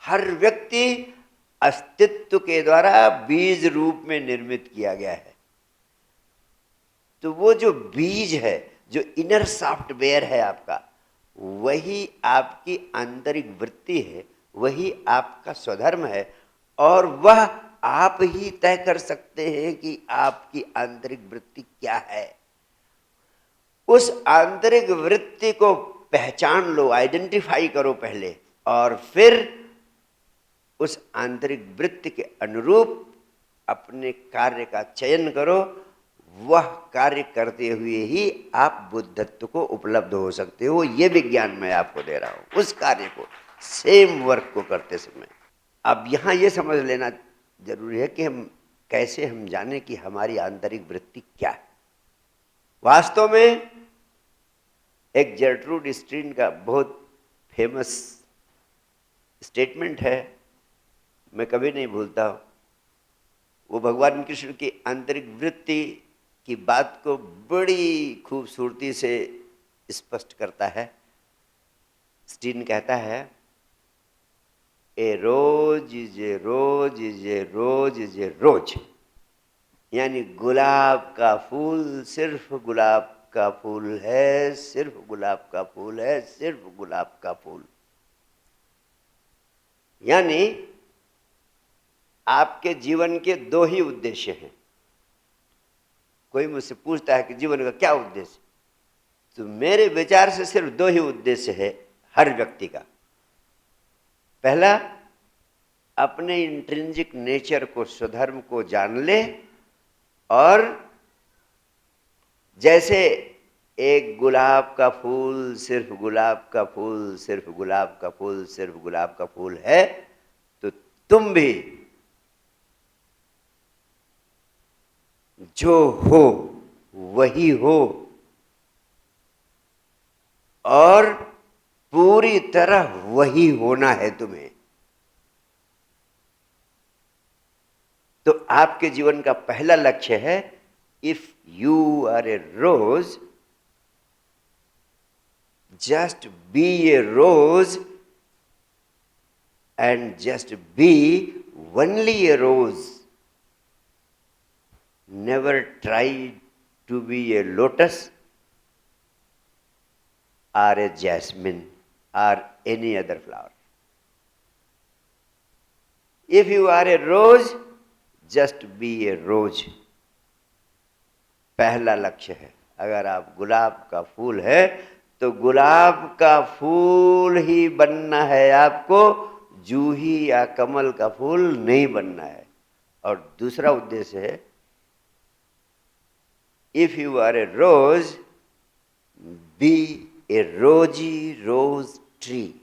हर व्यक्ति अस्तित्व के द्वारा बीज रूप में निर्मित किया गया है। तो वो जो बीज है, जो इनर सॉफ्टवेयर है आपका, वही आपकी आंतरिक वृत्ति है, वही आपका स्वधर्म है। और वह आप ही तय कर सकते हैं कि आपकी आंतरिक वृत्ति क्या है। उस आंतरिक वृत्ति को पहचान लो, आइडेंटिफाई करो पहले, और फिर उस आंतरिक वृत्ति के अनुरूप अपने कार्य का चयन करो। वह कार्य करते हुए ही आप बुद्धत्व को उपलब्ध हो सकते हो। ये विज्ञान मैं आपको दे रहा हूं, उस कार्य को, सेम वर्क को करते समय। अब यहाँ ये समझ लेना जरूरी है कि कैसे हम जाने कि हमारी आंतरिक वृत्ति क्या है। वास्तव में एक जर्ट्रूड स्ट्रीन का बहुत फेमस स्टेटमेंट है, मैं कभी नहीं भूलता। वो भगवान कृष्ण की आंतरिक वृत्ति की बात को बड़ी खूबसूरती से स्पष्ट करता है। स्टीन कहता है, a rose is a rose is a rose is a rose, यानी गुलाब का फूल सिर्फ गुलाब का फूल है, सिर्फ गुलाब का फूल है, सिर्फ गुलाब का फूल। यानी आपके जीवन के दो ही उद्देश्य हैं। कोई मुझसे पूछता है कि जीवन का क्या उद्देश्य, तो मेरे विचार से सिर्फ दो ही उद्देश्य है हर व्यक्ति का। पहला, अपने इंट्रिंसिक नेचर को, स्वधर्म को जान ले, और जैसे एक गुलाब का फूल सिर्फ गुलाब का फूल, सिर्फ गुलाब का फूल, सिर्फ गुलाब का फूल है, तो तुम भी जो हो वही हो, और पूरी तरह वही होना है तुम्हें। तो आपके जीवन का पहला लक्ष्य है, if you are a rose, just be a rose and just be only a rose. Never try to be a lotus or a jasmine or any other flower. If you are a rose, just be a rose. पहला लक्ष्य है। अगर आप गुलाब का फूल है तो गुलाब का फूल ही बनना है आपको, जूही या कमल का फूल नहीं बनना है। और दूसरा उद्देश्य है, if you are a rose, be a rosy rose tree.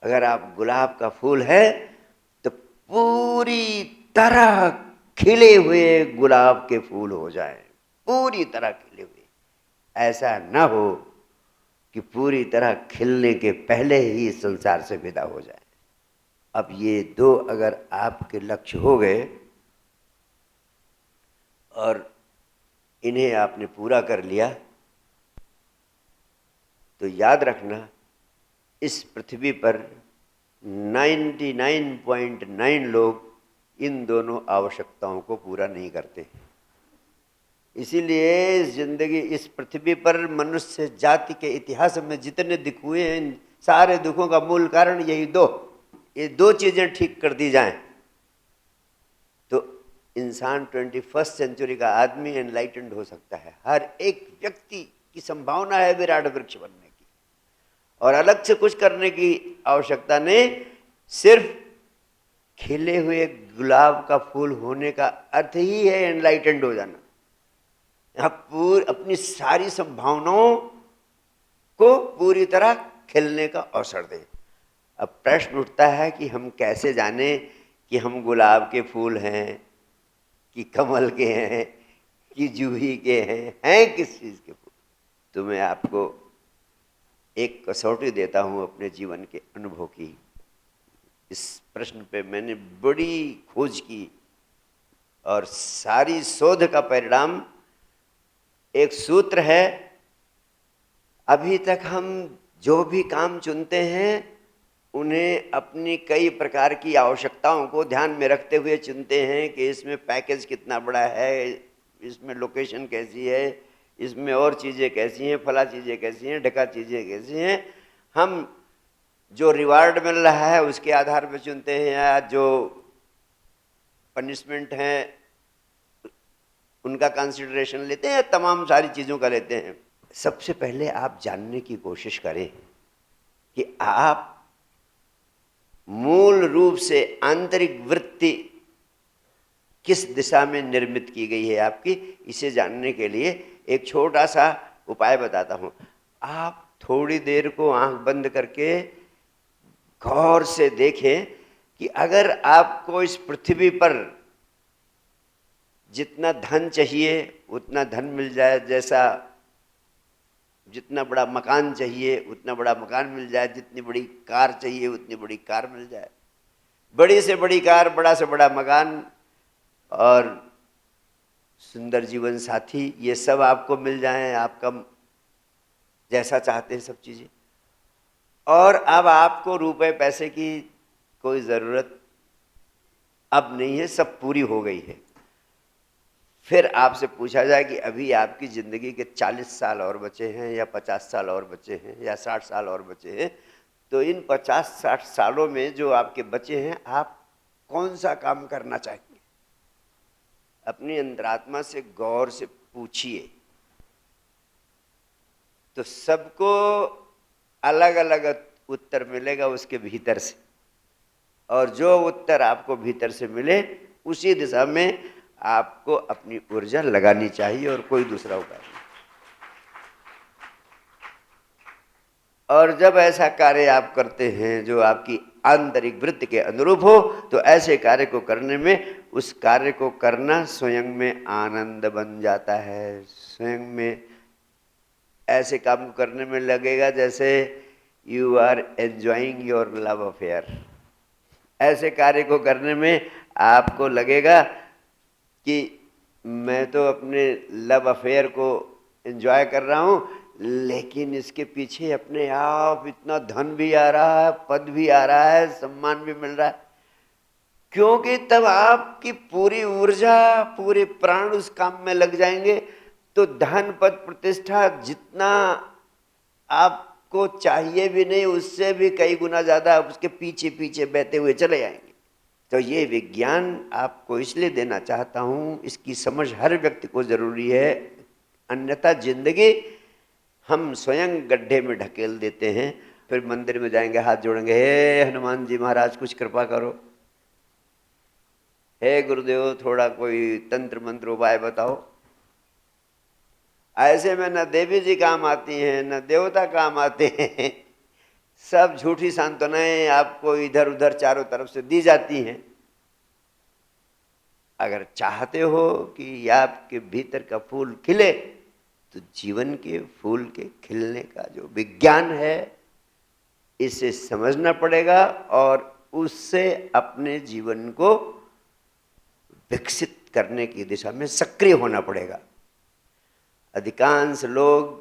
अगर आप गुलाब का फूल है तो पूरी तरह खिले हुए गुलाब के फूल हो जाएं, पूरी तरह खिले हुए। ऐसा न हो कि पूरी तरह खिलने के पहले ही संसार से विदा हो जाए। अब ये दो अगर आपके लक्ष्य हो गए और इन्हें आपने पूरा कर लिया, तो याद रखना, इस पृथ्वी पर 99.9 लोग इन दोनों आवश्यकताओं को पूरा नहीं करते। इसीलिए जिंदगी, इस पृथ्वी पर मनुष्य जाति के इतिहास में जितने दुख हुए हैं, इन सारे दुखों का मूल कारण यही दो, ये दो चीजें ठीक कर दी जाएं तो इंसान 21st सेंचुरी का आदमी एनलाइटेंड हो सकता है। हर एक व्यक्ति की संभावना है विराट वृक्ष बनने की, और अलग से कुछ करने की आवश्यकता नहीं। सिर्फ खिले हुए गुलाब का फूल होने का अर्थ ही है एनलाइटेंड हो जाना। आप अपनी सारी संभावनाओं को पूरी तरह खिलने का अवसर दें। अब प्रश्न उठता है कि हम कैसे जाने कि हम गुलाब के फूल हैं कि कमल के हैं कि जूही के हैं किस चीज़ के फूल। तो मैं आपको एक कसौटी देता हूँ अपने जीवन के अनुभव की। इस प्रश्न पे मैंने बड़ी खोज की और सारी शोध का परिणाम एक सूत्र है। अभी तक हम जो भी काम चुनते हैं उन्हें अपनी कई प्रकार की आवश्यकताओं को ध्यान में रखते हुए चुनते हैं कि इसमें पैकेज कितना बड़ा है, इसमें लोकेशन कैसी है, इसमें और चीज़ें कैसी हैं, फला चीज़ें कैसी हैं, ढका चीज़ें कैसी हैं। हम जो रिवार्ड मिल रहा है उसके आधार पर चुनते हैं या जो पनिशमेंट है उनका कंसिडरेशन लेते हैं, तमाम सारी चीज़ों का लेते हैं। सबसे पहले आप जानने की कोशिश करें कि आप मूल रूप से आंतरिक वृत्ति किस दिशा में निर्मित की गई है आपकी। इसे जानने के लिए एक छोटा सा उपाय बताता हूं। आप थोड़ी देर को आंख बंद करके गौर से देखें कि अगर आपको इस पृथ्वी पर जितना धन चाहिए उतना धन मिल जाए, जैसा जितना बड़ा मकान चाहिए उतना बड़ा मकान मिल जाए, जितनी बड़ी कार चाहिए उतनी बड़ी कार मिल जाए, बड़ी से बड़ी कार, बड़ा से बड़ा मकान और सुंदर जीवन साथी, ये सब आपको मिल जाएं, आपका जैसा चाहते हैं सब चीज़ें। और अब आपको रुपए पैसे की कोई ज़रूरत अब नहीं है, सब पूरी हो गई है। फिर आपसे पूछा जाए कि अभी आपकी ज़िंदगी के 40 साल और बचे हैं या 50 साल और बचे हैं या 60 साल और बचे हैं, तो इन 50-60 सालों में जो आपके बचे हैं आप कौन सा काम करना चाहेंगे? अपनी अंतरात्मा से गौर से पूछिए। तो सबको अलग अलग उत्तर मिलेगा उसके भीतर से, और जो उत्तर आपको भीतर से मिले उसी दिशा में आपको अपनी ऊर्जा लगानी चाहिए और कोई दूसरा उपाय नहीं। और जब ऐसा कार्य आप करते हैं जो आपकी आंतरिक वृत्ति के अनुरूप हो, तो ऐसे कार्य को करने में, उस कार्य को करना स्वयं में आनंद बन जाता है। स्वयं में ऐसे काम करने में लगेगा जैसे you are enjoying your love affair. ऐसे कार्य को करने में आपको लगेगा कि मैं तो अपने लव अफेयर को एंजॉय कर रहा हूँ, लेकिन इसके पीछे अपने आप इतना धन भी आ रहा है, पद भी आ रहा है, सम्मान भी मिल रहा है। क्योंकि तब आपकी पूरी ऊर्जा, पूरे प्राण उस काम में लग जाएंगे, तो धन पद प्रतिष्ठा जितना आपको चाहिए भी नहीं, उससे भी कई गुना ज़्यादा उसके पीछे पीछे बहते हुए चले जाएंगे। तो ये विज्ञान आपको इसलिए देना चाहता हूँ, इसकी समझ हर व्यक्ति को ज़रूरी है, अन्यथा जिंदगी हम स्वयं गड्ढे में ढकेल देते हैं। फिर मंदिर में जाएंगे, हाथ जोड़ेंगे, हे हनुमान जी महाराज कुछ कृपा करो, हे गुरुदेव थोड़ा कोई तंत्र मंत्र उपाय बताओ। ऐसे में न देवी जी काम आती हैं न देवता काम आते हैं, सब झूठी सांत्वनाएं आपको इधर उधर चारों तरफ से दी जाती हैं। अगर चाहते हो कि आपके भीतर का फूल खिले, तो जीवन के फूल के खिलने का जो विज्ञान है इसे समझना पड़ेगा और उससे अपने जीवन को विकसित करने की दिशा में सक्रिय होना पड़ेगा। अधिकांश लोग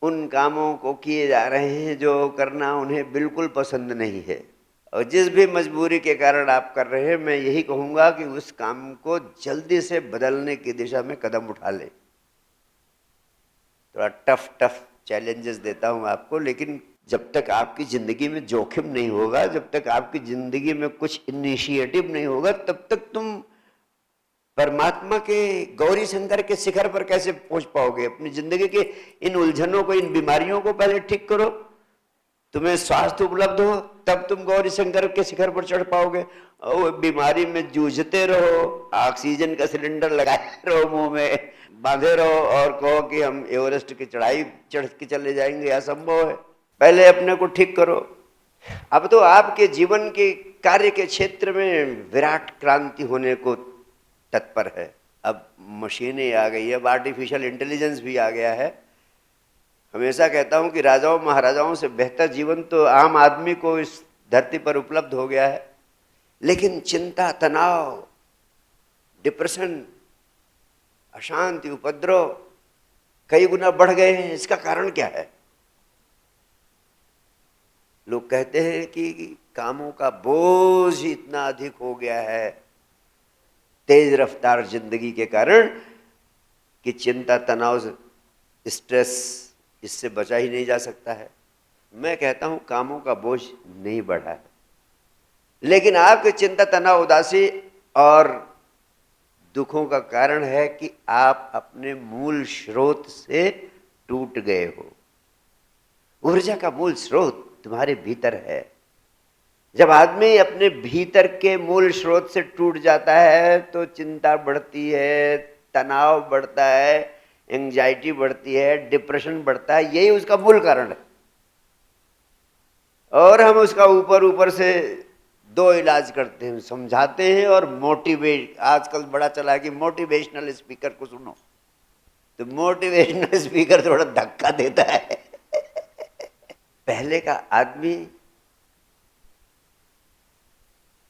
उन कामों को किए जा रहे हैं जो करना उन्हें बिल्कुल पसंद नहीं है, और जिस भी मजबूरी के कारण आप कर रहे हैं, मैं यही कहूँगा कि उस काम को जल्दी से बदलने की दिशा में कदम उठा लें। थोड़ा टफ चैलेंजेस देता हूँ आपको, लेकिन जब तक आपकी ज़िंदगी में जोखिम नहीं होगा, जब तक आपकी ज़िंदगी में कुछ इनिशिएटिव नहीं होगा, तब तक तुम परमात्मा के गौरी शंकर के शिखर पर कैसे पहुंच पाओगे? अपनी जिंदगी के इन उलझनों को, इन बीमारियों को पहले ठीक करो, तुम्हें स्वास्थ्य उपलब्ध हो, तब तुम गौरी शंकर के शिखर पर चढ़ पाओगे। और बीमारी में जूझते रहो, ऑक्सीजन का सिलेंडर लगाए रहो, मुंह में बांधे रहो और कहो कि हम एवरेस्ट की चढ़ाई चढ़ के चले जाएंगे, असंभव है। पहले अपने को ठीक करो, अब तो आपके जीवन के कार्य के क्षेत्र में विराट क्रांति होने को तत्पर है। अब मशीनें आ गई है, अब आर्टिफिशियल इंटेलिजेंस भी आ गया है। हमेशा कहता हूं कि राजाओं महाराजाओं से बेहतर जीवन तो आम आदमी को इस धरती पर उपलब्ध हो गया है, लेकिन चिंता, तनाव, डिप्रेशन, अशांति, उपद्रव कई गुना बढ़ गए हैं। इसका कारण क्या है? लोग कहते हैं कि कामों का बोझ इतना अधिक हो गया है तेज रफ्तार जिंदगी के कारण कि चिंता, तनाव, स्ट्रेस इससे बचा ही नहीं जा सकता है। मैं कहता हूं कामों का बोझ नहीं बढ़ा है, लेकिन आपकी चिंता, तनाव, उदासी और दुखों का कारण है कि आप अपने मूल स्रोत से टूट गए हो। ऊर्जा का मूल स्रोत तुम्हारे भीतर है। जब आदमी अपने भीतर के मूल स्रोत से टूट जाता है तो चिंता बढ़ती है, तनाव बढ़ता है, एंजाइटी बढ़ती है, डिप्रेशन बढ़ता है। यही उसका मूल कारण है। और हम उसका ऊपर ऊपर से दो इलाज करते हैं, समझाते हैं और मोटिवेट। आजकल बड़ा चला है कि मोटिवेशनल स्पीकर को सुनो, तो मोटिवेशनल स्पीकर थोड़ा धक्का देता है। पहले का आदमी,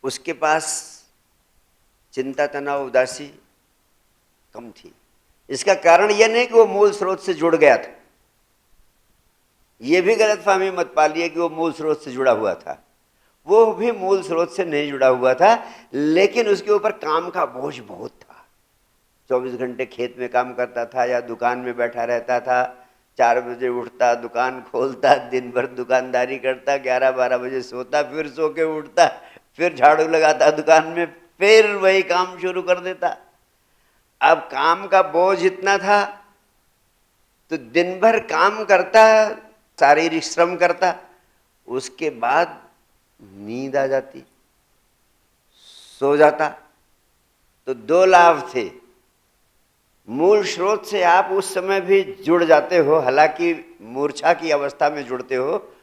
उसके पास चिंता, तनाव, उदासी कम थी। इसका कारण यह नहीं कि वो मूल स्रोत से जुड़ गया था। यह भी गलतफहमी मत पालिए कि वो मूल स्रोत से जुड़ा हुआ था। वो भी मूल स्रोत से नहीं जुड़ा हुआ था, लेकिन उसके ऊपर काम का बोझ बहुत था। 24 घंटे खेत में काम करता था या दुकान में बैठा रहता था। 4 बजे उठता, दुकान खोलता, दिन भर दुकानदारी करता, 11-12 बजे सोता, फिर सो के उठता, फिर झाड़ू लगाता दुकान में, फिर वही काम शुरू कर देता। अब काम का बोझ इतना था तो दिन भर काम करता, शारीरिक श्रम करता, उसके बाद नींद आ जाती, सो जाता। तो दो लाभ थे। मूल स्रोत से आप उस समय भी जुड़ जाते हो, हालांकि मूर्छा की अवस्था में जुड़ते हो,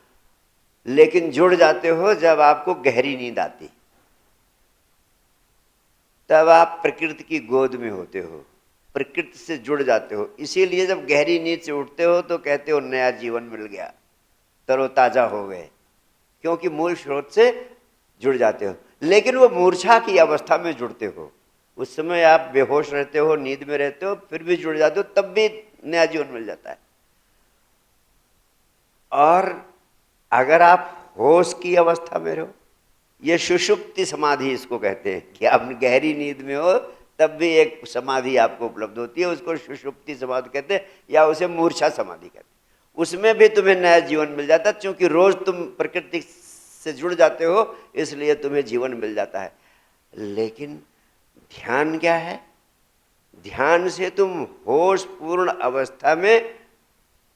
लेकिन जुड़ जाते हो जब आपको गहरी नींद आती, तब आप प्रकृति की गोद में होते हो, प्रकृति से जुड़ जाते हो। इसीलिए जब गहरी नींद से उठते हो तो कहते हो नया जीवन मिल गया, तरोताजा हो गए, क्योंकि मूल स्रोत से जुड़ जाते हो। लेकिन वो मूर्छा की अवस्था में जुड़ते हो, उस समय आप बेहोश रहते हो, नींद में रहते हो, फिर भी जुड़ जाते हो, तब भी नया जीवन मिल जाता है। और अगर आप होश की अवस्था में रहो, ये सुषुप्ति समाधि इसको कहते हैं, कि आप गहरी नींद में हो तब भी एक समाधि आपको उपलब्ध होती है, उसको सुषुप्ति समाधि कहते हैं, या उसे मूर्छा समाधि कहते हैं। उसमें भी तुम्हें नया जीवन मिल जाता है, क्योंकि रोज तुम प्रकृति से जुड़ जाते हो, इसलिए तुम्हें जीवन मिल जाता है। लेकिन ध्यान क्या है? ध्यान से तुम होश पूर्ण अवस्था में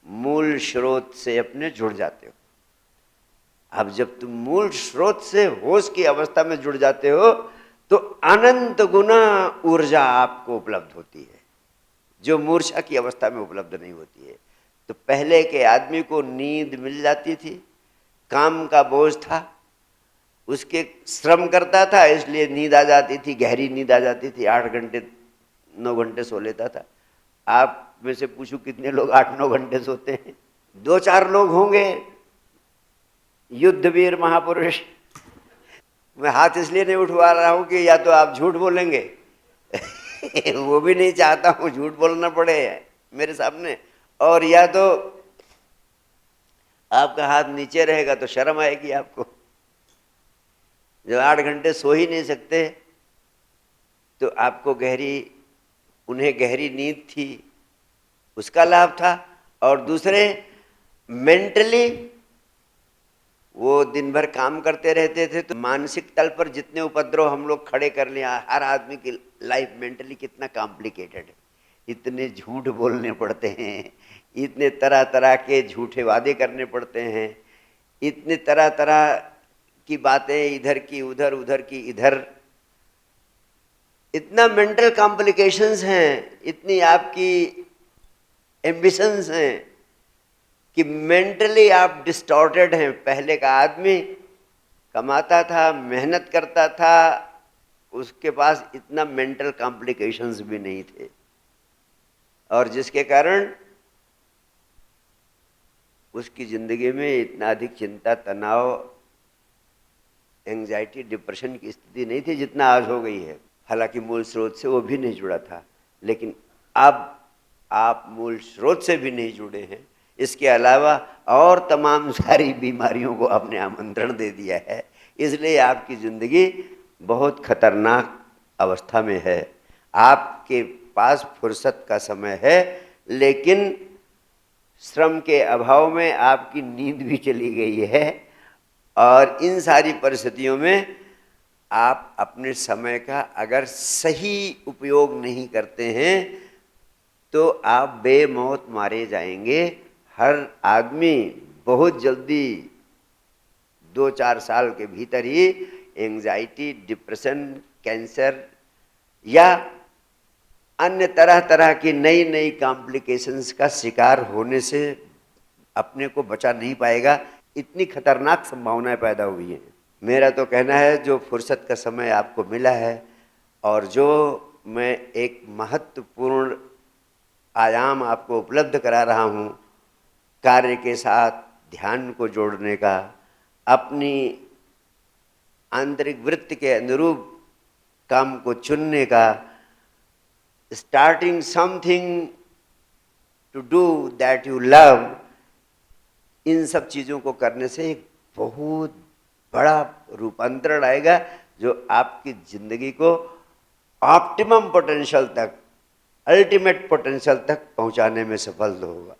मूल स्रोत से अपने जुड़ जाते हो। अब जब तुम मूल स्रोत से होश की अवस्था में जुड़ जाते हो तो अनंत गुना ऊर्जा आपको उपलब्ध होती है, जो मूर्छा की अवस्था में उपलब्ध नहीं होती है। तो पहले के आदमी को नींद मिल जाती थी, काम का बोझ था, उसके श्रम करता था, इसलिए नींद आ जाती थी, गहरी नींद आ जाती थी, 8 घंटे 9 घंटे सो लेता था। आप में से पूछूं कितने लोग 8-9 घंटे सोते हैं? 2-4 लोग होंगे युद्धवीर महापुरुष। मैं हाथ इसलिए नहीं उठवा रहा हूं कि या तो आप झूठ बोलेंगे वो भी नहीं चाहता हूं झूठ बोलना पड़े मेरे सामने, और या तो आपका हाथ नीचे रहेगा तो शर्म आएगी आपको। जब 8 घंटे सो ही नहीं सकते तो आपको उन्हें गहरी नींद थी, उसका लाभ था। और दूसरे, मेंटली वो दिन भर काम करते रहते थे, तो मानसिक तल पर जितने उपद्रव हम लोग खड़े कर लिया, हर आदमी की लाइफ मेंटली कितना कॉम्प्लिकेटेड है। इतने झूठ बोलने पड़ते हैं, इतने तरह तरह के झूठे वादे करने पड़ते हैं, इतने तरह तरह की बातें, इधर की उधर, उधर की इधर, इतना मेंटल कॉम्प्लिकेशंस हैं, इतनी आपकी एम्बिशंस हैं कि मेंटली आप डिस्टॉर्टेड हैं। पहले का आदमी कमाता था, मेहनत करता था, उसके पास इतना मेंटल कॉम्प्लिकेशंस भी नहीं थे, और जिसके कारण उसकी ज़िंदगी में इतना अधिक चिंता, तनाव, एंजाइटी, डिप्रेशन की स्थिति नहीं थी जितना आज हो गई है। हालांकि मूल स्रोत से वो भी नहीं जुड़ा था, लेकिन अब आप मूल स्रोत से भी नहीं जुड़े हैं, इसके अलावा और तमाम सारी बीमारियों को आपने आमंत्रण दे दिया है, इसलिए आपकी ज़िंदगी बहुत खतरनाक अवस्था में है। आपके पास फुर्सत का समय है, लेकिन श्रम के अभाव में आपकी नींद भी चली गई है, और इन सारी परिस्थितियों में आप अपने समय का अगर सही उपयोग नहीं करते हैं तो आप बेमौत मारे जाएंगे। हर आदमी बहुत जल्दी 2-4 साल के भीतर ही एंजाइटी, डिप्रेशन, कैंसर या अन्य तरह तरह की नई नई कॉम्प्लिकेशंस का शिकार होने से अपने को बचा नहीं पाएगा। इतनी खतरनाक संभावनाएं पैदा हुई हैं। मेरा तो कहना है, जो फुर्सत का समय आपको मिला है और जो मैं एक महत्वपूर्ण आयाम आपको उपलब्ध करा रहा हूँ, कार्य के साथ ध्यान को जोड़ने का, अपनी आंतरिक वृत्ति के अनुरूप काम को चुनने का, starting something to do that you love, इन सब चीज़ों को करने से एक बहुत बड़ा रूपांतरण आएगा जो आपकी ज़िंदगी को ऑप्टिमम पोटेंशियल तक, अल्टीमेट पोटेंशियल तक पहुंचाने में सफल होगा।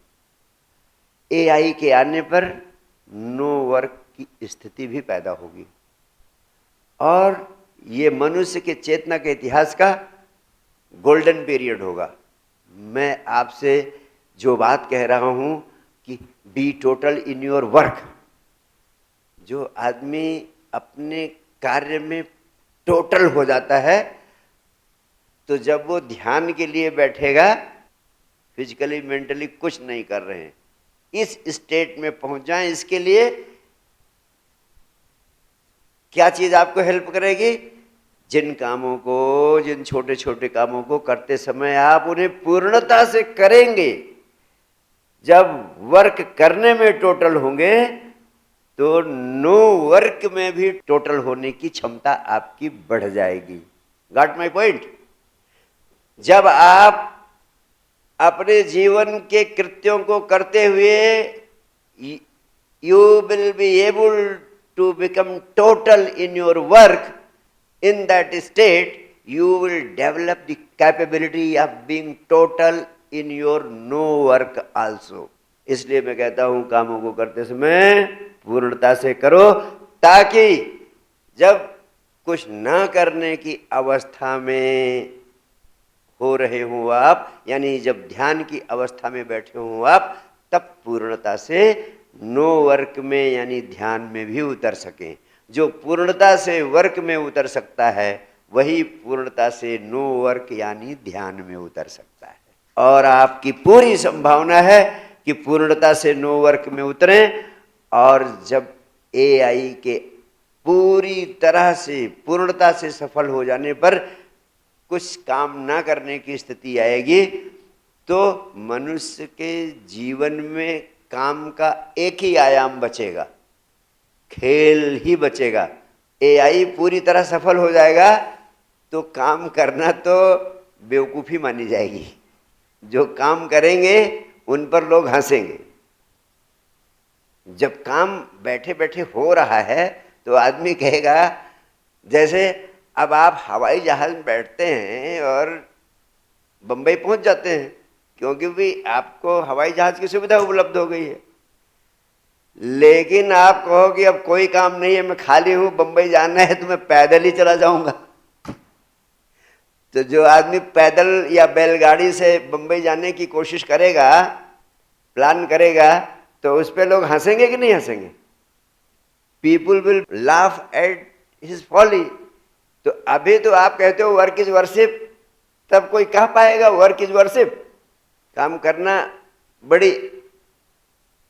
एआई के आने पर नो वर्क की स्थिति भी पैदा होगी, और ये मनुष्य के चेतना के इतिहास का गोल्डन पीरियड होगा। मैं आपसे जो बात कह रहा हूँ कि be total in your work, जो आदमी अपने कार्य में टोटल हो जाता है, तो जब वो ध्यान के लिए बैठेगा, फिजिकली मेंटली कुछ नहीं कर रहे हैं, इस स्टेट में पहुंच जाएं, इसके लिए क्या चीज आपको हेल्प करेगी? जिन कामों को, जिन छोटे छोटे कामों को करते समय आप उन्हें पूर्णता से करेंगे, जब वर्क करने में टोटल होंगे तो नो वर्क में भी टोटल होने की क्षमता आपकी बढ़ जाएगी। Got my point? जब आप अपने जीवन के कृत्यों को करते हुए you will be able to become total in your work, in that state you will develop the capability of being total in your no work also. इसलिए मैं कहता हूं, कामों को करते समय पूर्णता से करो, ताकि जब कुछ ना करने की अवस्था में हो रहे हो आप, यानी जब ध्यान की अवस्था में बैठे हो आप, तब पूर्णता से नो वर्क में यानी ध्यान में भी उतर सकें। जो पूर्णता से वर्क में उतर सकता है वही पूर्णता से नो वर्क यानी ध्यान में उतर सकता है, और आपकी पूरी संभावना है कि पूर्णता से नो वर्क में उतरें, और जब एआई के पूरी तरह से पूर्णता से सफल हो जाने पर कुछ काम ना करने की स्थिति आएगी, तो मनुष्य के जीवन में काम का एक ही आयाम बचेगा, खेल ही बचेगा। एआई पूरी तरह सफल हो जाएगा तो काम करना तो बेवकूफ़ी मानी जाएगी। जो काम करेंगे उन पर लोग हंसेंगे। जब काम बैठे बैठे हो रहा है तो आदमी कहेगा, जैसे अब आप हवाई जहाज में बैठते हैं और बम्बई पहुंच जाते हैं, क्योंकि भी आपको हवाई जहाज की सुविधा उपलब्ध हो गई है। लेकिन आप कहो कि अब कोई काम नहीं है, मैं खाली हूं, बंबई जाना है, तो मैं पैदल ही चला जाऊंगा। तो जो आदमी पैदल या बैलगाड़ी से बंबई जाने की कोशिश करेगा, प्लान करेगा, तो उस पर लोग हंसेंगे कि नहीं हंसेंगे? People will laugh at his folly. तो अभी तो आप कहते हो वर्क इज वर्शिप, तब कोई कह पाएगा वर्क इज वर्शिप? काम करना बड़ी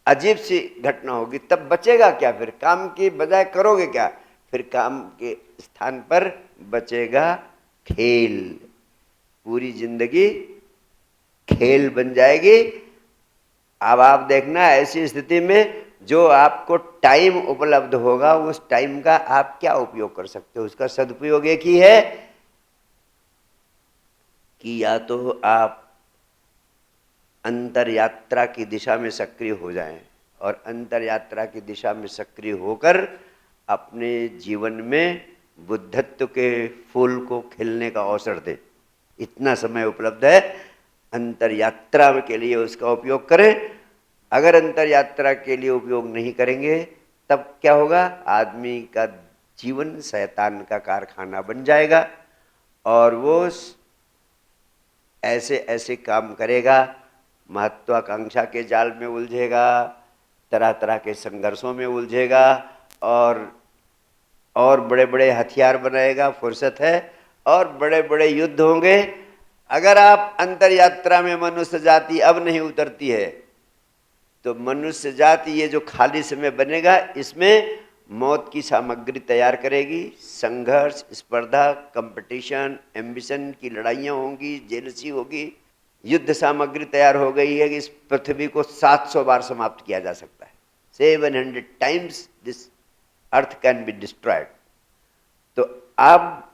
अजीब सी घटना होगी, तब बचेगा क्या? फिर काम की बजाय करोगे क्या? फिर काम के स्थान पर बचेगा खेल। पूरी जिंदगी खेल बन जाएगी। अब आप देखना, ऐसी स्थिति में जो आपको टाइम उपलब्ध होगा उस टाइम का आप क्या उपयोग कर सकते हो, उसका सदुपयोग एक ही है कि या तो आप अंतर यात्रा की दिशा में सक्रिय हो जाएं और अंतर यात्रा की दिशा में सक्रिय होकर अपने जीवन में बुद्धत्व के फूल को खिलने का अवसर दें। इतना समय उपलब्ध है, अंतर यात्रा के लिए उसका उपयोग करें। अगर अंतर यात्रा के लिए उपयोग नहीं करेंगे तब क्या होगा, आदमी का जीवन शैतान का कारखाना बन जाएगा और वो ऐसे ऐसे काम करेगा, महत्वाकांक्षा के जाल में उलझेगा, तरह तरह के संघर्षों में उलझेगा और बड़े बड़े हथियार बनाएगा। फुर्सत है और बड़े बड़े युद्ध होंगे। अगर आप अंतर यात्रा में मनुष्य जाति अब नहीं उतरती है तो मनुष्य जाति ये जो खाली समय बनेगा इसमें मौत की सामग्री तैयार करेगी। संघर्ष, स्पर्धा, कंपटीशन, एम्बिशन की लड़ाइयाँ होंगी, जेलसी होगी। युद्ध सामग्री तैयार हो गई है कि इस पृथ्वी को 700 बार समाप्त किया जा सकता है। 700 times this earth can be destroyed. तो अब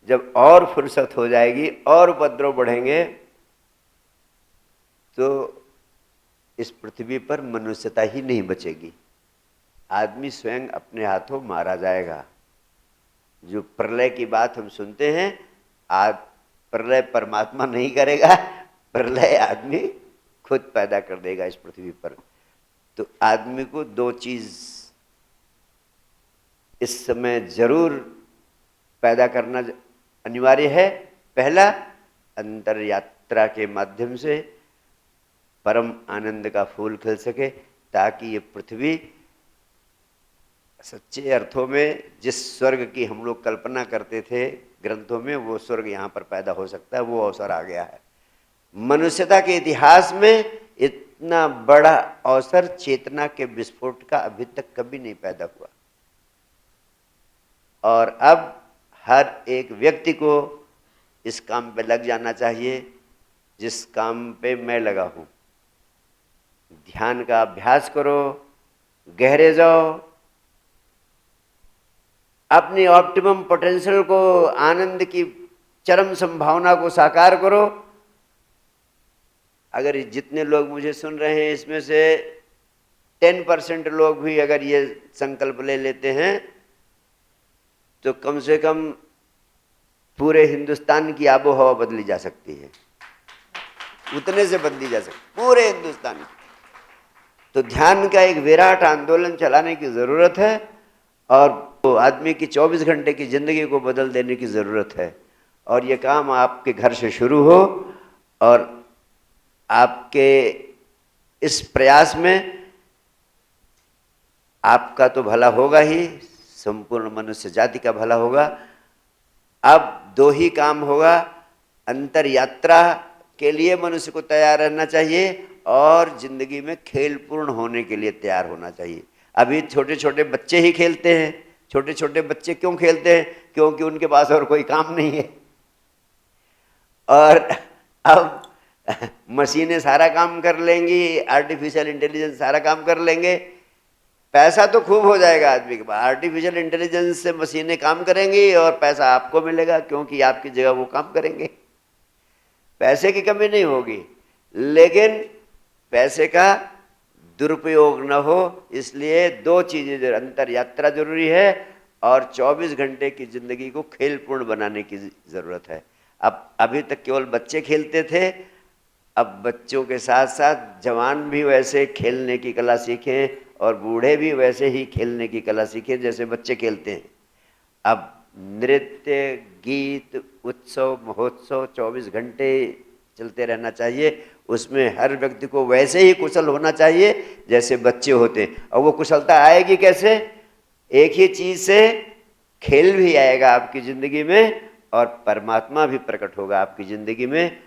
जब और फुर्सत हो जाएगी और उपद्रव बढ़ेंगे तो इस पृथ्वी पर मनुष्यता ही नहीं बचेगी। आदमी स्वयं अपने हाथों मारा जाएगा। जो प्रलय की बात हम सुनते हैं, आज प्रलय परमात्मा नहीं करेगा, प्रलय आदमी खुद पैदा कर देगा इस पृथ्वी पर। तो आदमी को दो चीज इस समय जरूर पैदा करना अनिवार्य है। पहला, अंतर यात्रा के माध्यम से परम आनंद का फूल खिल सके ताकि ये पृथ्वी सच्चे अर्थों में जिस स्वर्ग की हम लोग कल्पना करते थे ग्रंथों में, वो स्वर्ग यहाँ पर पैदा हो सकता है। वो अवसर आ गया है। मनुष्यता के इतिहास में इतना बड़ा अवसर चेतना के विस्फोट का अभी तक कभी नहीं पैदा हुआ। और अब हर एक व्यक्ति को इस काम पे लग जाना चाहिए जिस काम पे मैं लगा हूँ। ध्यान का अभ्यास करो, गहरे जाओ, अपनी ऑप्टिमम पोटेंशियल को, आनंद की चरम संभावना को साकार करो। अगर जितने लोग मुझे सुन रहे हैं इसमें से 10% लोग भी अगर ये संकल्प ले लेते हैं तो कम से कम पूरे हिंदुस्तान की आबो हवा बदली जा सकती है। उतने से बदली जा सकती पूरे हिंदुस्तान की। तो ध्यान का एक विराट आंदोलन चलाने की ज़रूरत है और तो आदमी की 24 घंटे की ज़िंदगी को बदल देने की ज़रूरत है। और ये काम आपके घर से शुरू हो और आपके इस प्रयास में आपका तो भला होगा ही, संपूर्ण मनुष्य जाति का भला होगा। अब दो ही काम होगा, अंतर यात्रा के लिए मनुष्य को तैयार रहना चाहिए और जिंदगी में खेल पूर्ण होने के लिए तैयार होना चाहिए। अभी छोटे छोटे बच्चे ही खेलते हैं। छोटे छोटे बच्चे क्यों खेलते हैं? क्योंकि उनके पास और कोई काम नहीं है। और अब मशीनें सारा काम कर लेंगी, आर्टिफिशियल इंटेलिजेंस सारा काम कर लेंगे, पैसा तो खूब हो जाएगा आदमी के पास। आर्टिफिशियल इंटेलिजेंस से मशीनें काम करेंगी और पैसा आपको मिलेगा क्योंकि आपकी जगह वो काम करेंगे। पैसे की कमी नहीं होगी, लेकिन पैसे का दुरुपयोग न हो, इसलिए दो चीज़ें, अंतर यात्रा जरूरी है और 24 घंटे की जिंदगी को खेलपूर्ण बनाने की ज़रूरत है। अब अभी तक केवल बच्चे खेलते थे, अब बच्चों के साथ साथ जवान भी वैसे खेलने की कला सीखें और बूढ़े भी वैसे ही खेलने की कला सीखें जैसे बच्चे खेलते हैं। अब नृत्य, गीत, उत्सव, महोत्सव 24 घंटे चलते रहना चाहिए। उसमें हर व्यक्ति को वैसे ही कुशल होना चाहिए जैसे बच्चे होते हैं। और वो कुशलता आएगी कैसे? एक ही चीज़ से खेल भी आएगा आपकी ज़िंदगी में और परमात्मा भी प्रकट होगा आपकी ज़िंदगी में।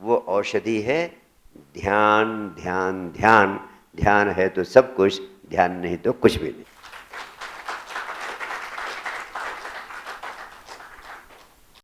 वो औषधि है ध्यान। ध्यान ध्यान ध्यान है तो सब कुछ, ध्यान नहीं तो कुछ भी नहीं।